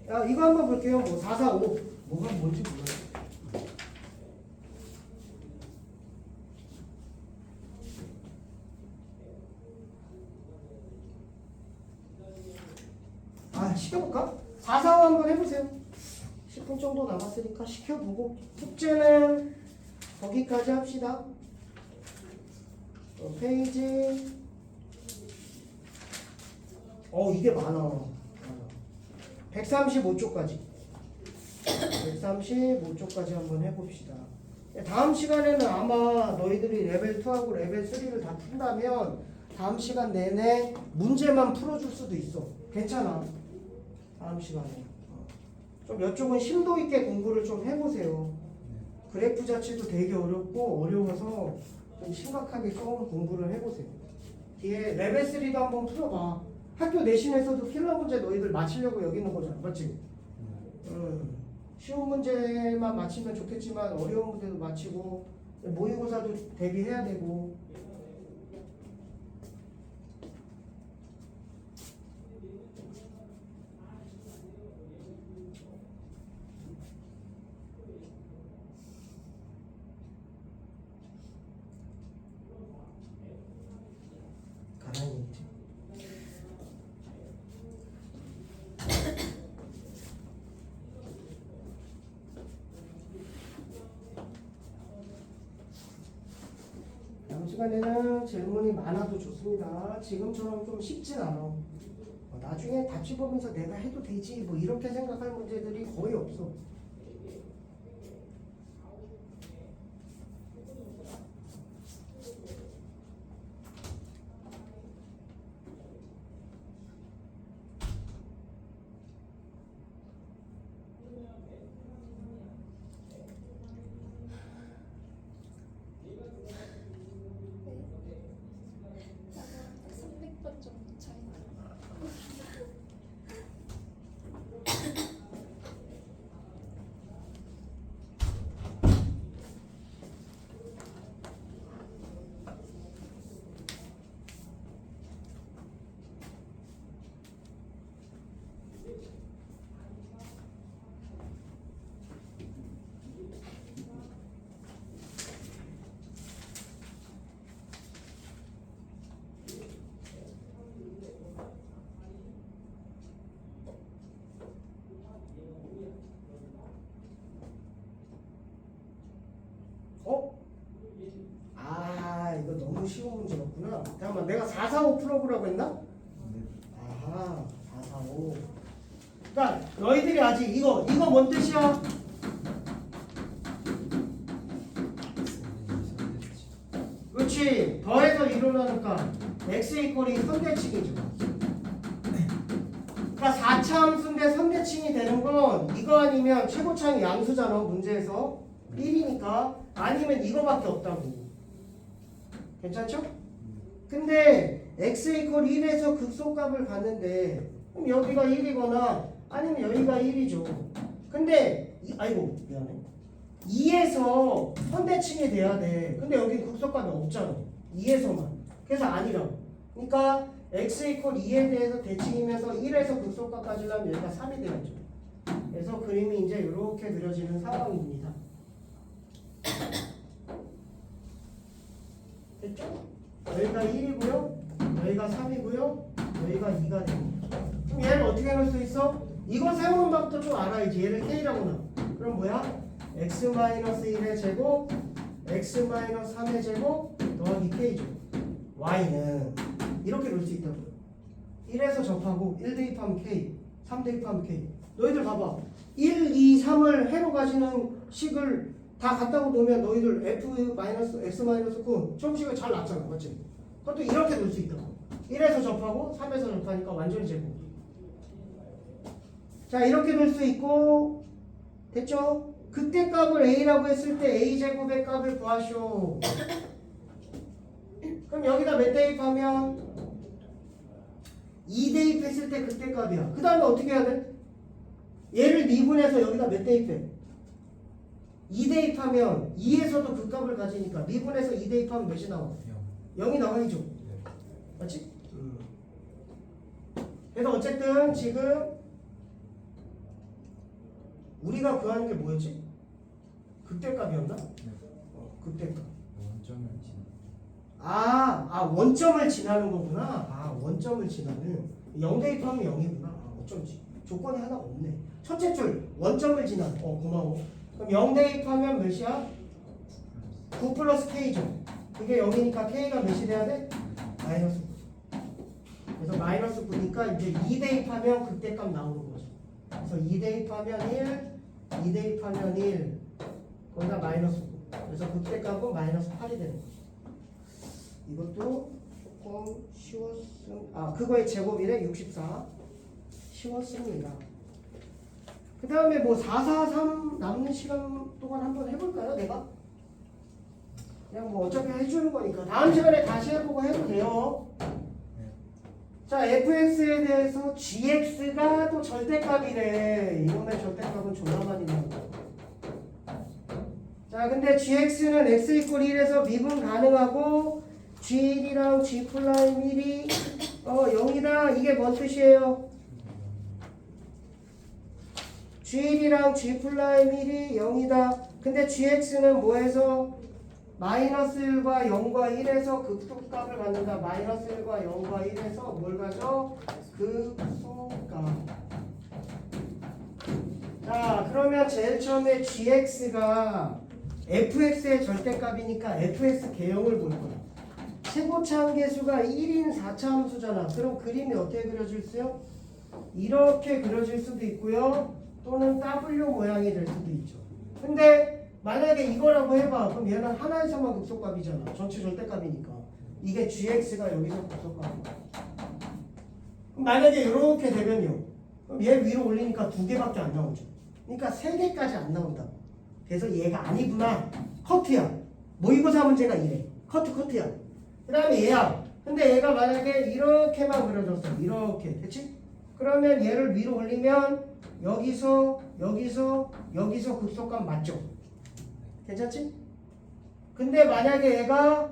야 이거 한번 볼게요. 뭐 445 뭐가 뭔지 몰라요. 아 시켜볼까? 445 한번 해보세요. 10분 정도 남았으니까 시켜보고 숙제는 거기까지 합시다. 페이지 이게 많아. 135쪽까지 135쪽까지 한번 해봅시다. 다음 시간에는 아마 너희들이 레벨 2하고 레벨 3를 다 푼다면 다음 시간 내내 문제만 풀어줄 수도 있어. 괜찮아. 다음 시간에 좀 이쪽은 심도 있게 공부를 좀 해보세요. 그래프 자체도 되게 어렵고 어려워서 좀 심각하게 좀 공부를 해보세요. 뒤에 레벨 3도 한번 풀어봐. 학교 내신에서도 필러 문제 너희들 맞히려고 여기 있는 거잖아. 맞지? 쉬운 문제만 맞히면 좋겠지만 어려운 문제도 맞히고 모의고사도 대비해야 되고. 가만히 있지. 다음 시간에는 질문이 많아도 좋습니다. 지금처럼 좀 쉽진 않아. 나중에 답지 보면서 내가 해도 되지 뭐 이렇게 생각할 문제들이 거의 없어. 나랑 딱 300번 정도 차이 나. 이거 너무 쉬운 문제였구나. 잠깐만 내가 445 풀어보라고 했나? 아하 445. 그러니까 너희들이 아직 이거 뭔 뜻이야? 그렇지. 더해서 일어나니까 x 이퀄이 선대칭이죠. 그러니까 4차 함수인데 선대칭이 되는 건 이거 아니면 최고차항이 양수잖아. 문제에서 1이니까 아니면 이거밖에 없다고. 괜찮죠? 근데 x 이퀄 1에서 극소값을 봤는데 그럼 여기가 1이거나 아니면 여기가 1이죠. 근데 아이고 미안해. 2에서 선대칭이 돼야 돼. 근데 여기 극소값이 없잖아. 2에서만. 그래서 아니라고. 그러니까 x 이퀄 2에 대해서 대칭이면서 1에서 극소값까지 하면 여기가 3이 되겠죠. 그래서 그림이 이제 이렇게 그려지는 상황입니다. 됐죠? 여기가 1이고요. 여기가 3이고요. 여기가 2가 됩니다. 그럼 얘를 어떻게 넣을 수 있어? 이거 세우는 방법도 좀 알아야지. 얘를 K라고 넣어. 그럼 뭐야? x-1의 제곱 x-3의 제곱 더하기 K죠. Y는 이렇게 넣을 수 있다고요. 1에서 접하고 1 대입하면 K 3 대입하면 K. 너희들 봐봐. 1, 2, 3을 해로 가지는 식을 다 갖다고 놓으면 너희들 f-x-9 조금씩은 잘 났잖아. 맞지? 그것도 이렇게 놓을 수 있다고. 1에서 접하고 3에서 접하니까 완전 제곱. 자, 이렇게 놓을 수 있고 됐죠? 그때 값을 a라고 했을 때 a제곱의 값을 구하시오. 그럼 여기다 몇 대입하면 2 대입했을 때 그때 값이야. 그 다음에 어떻게 해야 돼? 얘를 미분해서 여기다 몇 대입해? 2 대입하면 2에서도 그 값을 가지니까 미분해서 2 대입하면 몇이 나와? 0이 나와야죠. 맞지? 그래서 어쨌든 지금 우리가 구하는 게 뭐였지? 극대값이었나? 극대값. 원점을 지나. 원점을 지나는 거구나. 원점을 지나는 0 대입하면 0이구나. 어쩐지 조건이 하나가 없네. 첫째 줄 원점을 지나는. 고마워. 그럼 0 대입하면 몇이야? 9 플러스 K죠. 그게 0이니까 K가 몇이 돼야 돼? 마이너스 9. 그래서 마이너스 9니까 이제 2 대입하면 극대값 나오는 거죠. 그래서 2 대입하면 1, 2 대입하면 1, 거기다 마이너스 9. 그래서 극대값은 마이너스 8이 되는 거죠. 이것도 조금 그거의 제곱이래 64. 쉬웠습니다. 그 다음에 뭐 443 남는 시간 동안 한번 해볼까요? 내가? 그냥 뭐 어차피 해주는 거니까 다음 시간에 다시 해보고 해도 돼요. 자, fx에 대해서 gx가 또 절대값이래. 이놈의 절대값은 존나 많이 나오고. 자, 근데 gx는 x 이퀄 1에서 미분 가능하고 g1이랑 g'1이 0이다. 이게 뭔 뜻이에요? g1이랑 g'1이 0이다. 근데 gx는 뭐해서 마이너스 1과 0과 1에서 극소값을 갖는다. 마이너스 1과 0과 1에서 뭘 가져? 극소값. 자, 그러면 제일 처음에 gx가 fx의 절대값이니까 fx 개형을 볼 거야. 최고차 함계수가 1인 4차 함수잖아. 그럼 그림이 어떻게 그려질수요? 이렇게 그려질 수도 있고요. 또는 W 모양이 될 수도 있죠. 근데 만약에 이거라고 해봐. 그럼 얘는 하나에서만 극소값이잖아. 전체 절대값이니까. 이게 gx가 여기서 극소값이야. 그럼 만약에 이렇게 되면요. 그럼 얘 위로 올리니까 2개밖에 안 나오죠. 그러니까 3개까지 안 나온다. 그래서 얘가 아니구나. 커트야. 모의고사 문제가 이래. 커트야. 그 다음에 얘야. 근데 얘가 만약에 이렇게만 그려졌어. 이렇게. 그치? 그러면 얘를 위로 올리면 여기서 극소값 맞죠? 괜찮지? 근데 만약에 얘가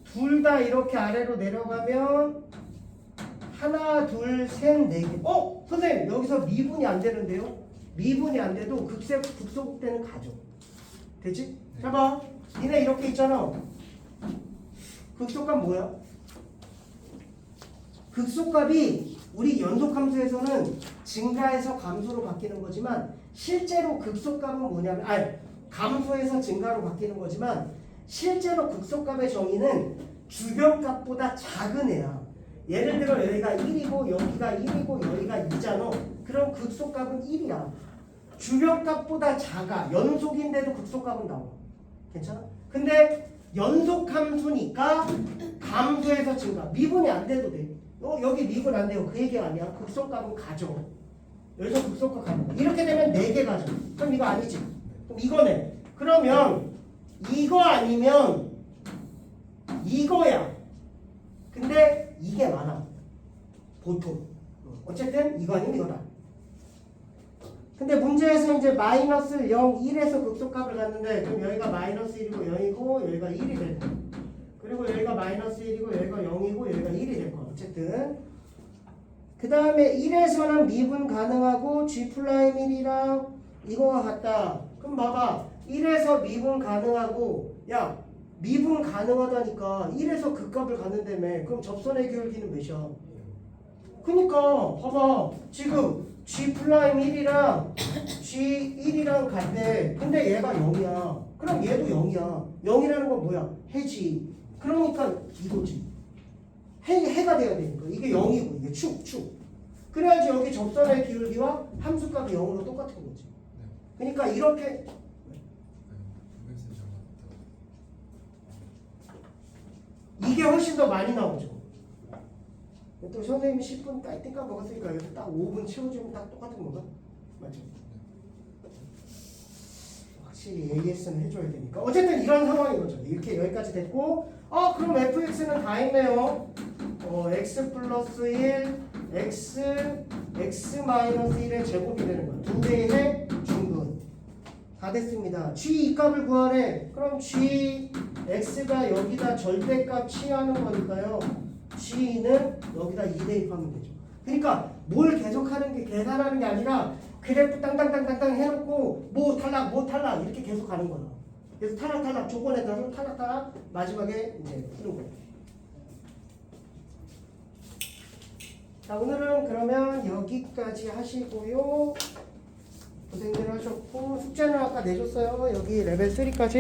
둘 다 이렇게 아래로 내려가면 하나, 둘, 셋, 네 개. 선생님 여기서 미분이 안 되는데요? 미분이 안 돼도 극소극대는 가죠. 됐지? 자 봐. 니네 이렇게 있잖아. 극소값 뭐야? 극소값이 우리 연속함수에서는 증가해서 감소로 바뀌는 거지만 실제로 극소값은 뭐냐면 감소해서 증가로 바뀌는 거지만 실제로 극소값의 정의는 주변값보다 작은 애야. 예를 들어 여기가 1이고 여기가 1이고 여기가 2잖아. 그럼 극소값은 1이야. 주변값보다 작아. 연속인데도 극소값은 나와. 괜찮아? 근데 연속함수니까 감소해서 증가. 미분이 안 돼도 돼. 여기 미분 안 돼요. 그 얘기가 아니야. 극소값은 가져. 여기서 극소값 가는 거야. 이렇게 되면 4개 가져. 그럼 이거 아니지. 그럼 이거네. 그러면 이거 아니면 이거야. 근데 이게 많아. 보통. 어쨌든 이거 아니면 이거다. 근데 문제에서 이제 마이너스 0, 1에서 극소값을 갖는데 그럼 여기가 마이너스 1이고 0이고 여기가 1이 될 거야. 그리고 여기가 마이너스 1이고 여기가 0이고 여기가 1이 될 거야. 어쨌든 그 다음에 1에서는 미분 가능하고 G'1이랑 이거와 같다. 그럼 봐봐. 1에서 미분 가능하고 야 미분 가능하다니까 1에서 극값을 갖는다며. 그럼 접선의 기울기는 몇이야? 그니까 봐봐. 지금 G'1이랑 G1이랑 같대. 근데 얘가 0이야. 그럼 얘도 0이야. 0이라는 건 뭐야? 해지. 그러니까 이거지. 해가 돼야 되니까. 이게 0이고 이게 축. 그래야지 여기 접선의 기울기와 함수값이 0으로 똑같은 거지. 그러니까 이렇게 이게 이게 훨씬 더 많이 나오죠. 또 선생님이 10분 땡까 먹었으니까 여기서 딱 5분 채워주면 딱 똑같은 건가? 맞죠? 확실히 AS는 해줘야 되니까. 어쨌든 이런 상황인 거죠. 이렇게 여기까지 됐고, 그럼 fx는 다 했네요. x 플러스 1, x 마이너스 1의 제곱이 되는 거야. 두 개의 중근. 다 됐습니다. g 이 값을 구하래. 그럼 g, x가 여기다 절대값 취하는 거니까요. g는 여기다 2 대입하면 되죠. 그러니까 뭘 계속하는 게 계산하는 게 아니라 그래프 땅땅땅땅땅 해놓고 뭐 탈락 이렇게 계속 가는 거야. 그래서 탈락 조건에 따라서 탈락 마지막에 이제 푸는 거예요. 자, 오늘은 그러면 여기까지 하시고요. 고생들 하셨고 숙제는 아까 내줬어요. 여기 레벨 3까지.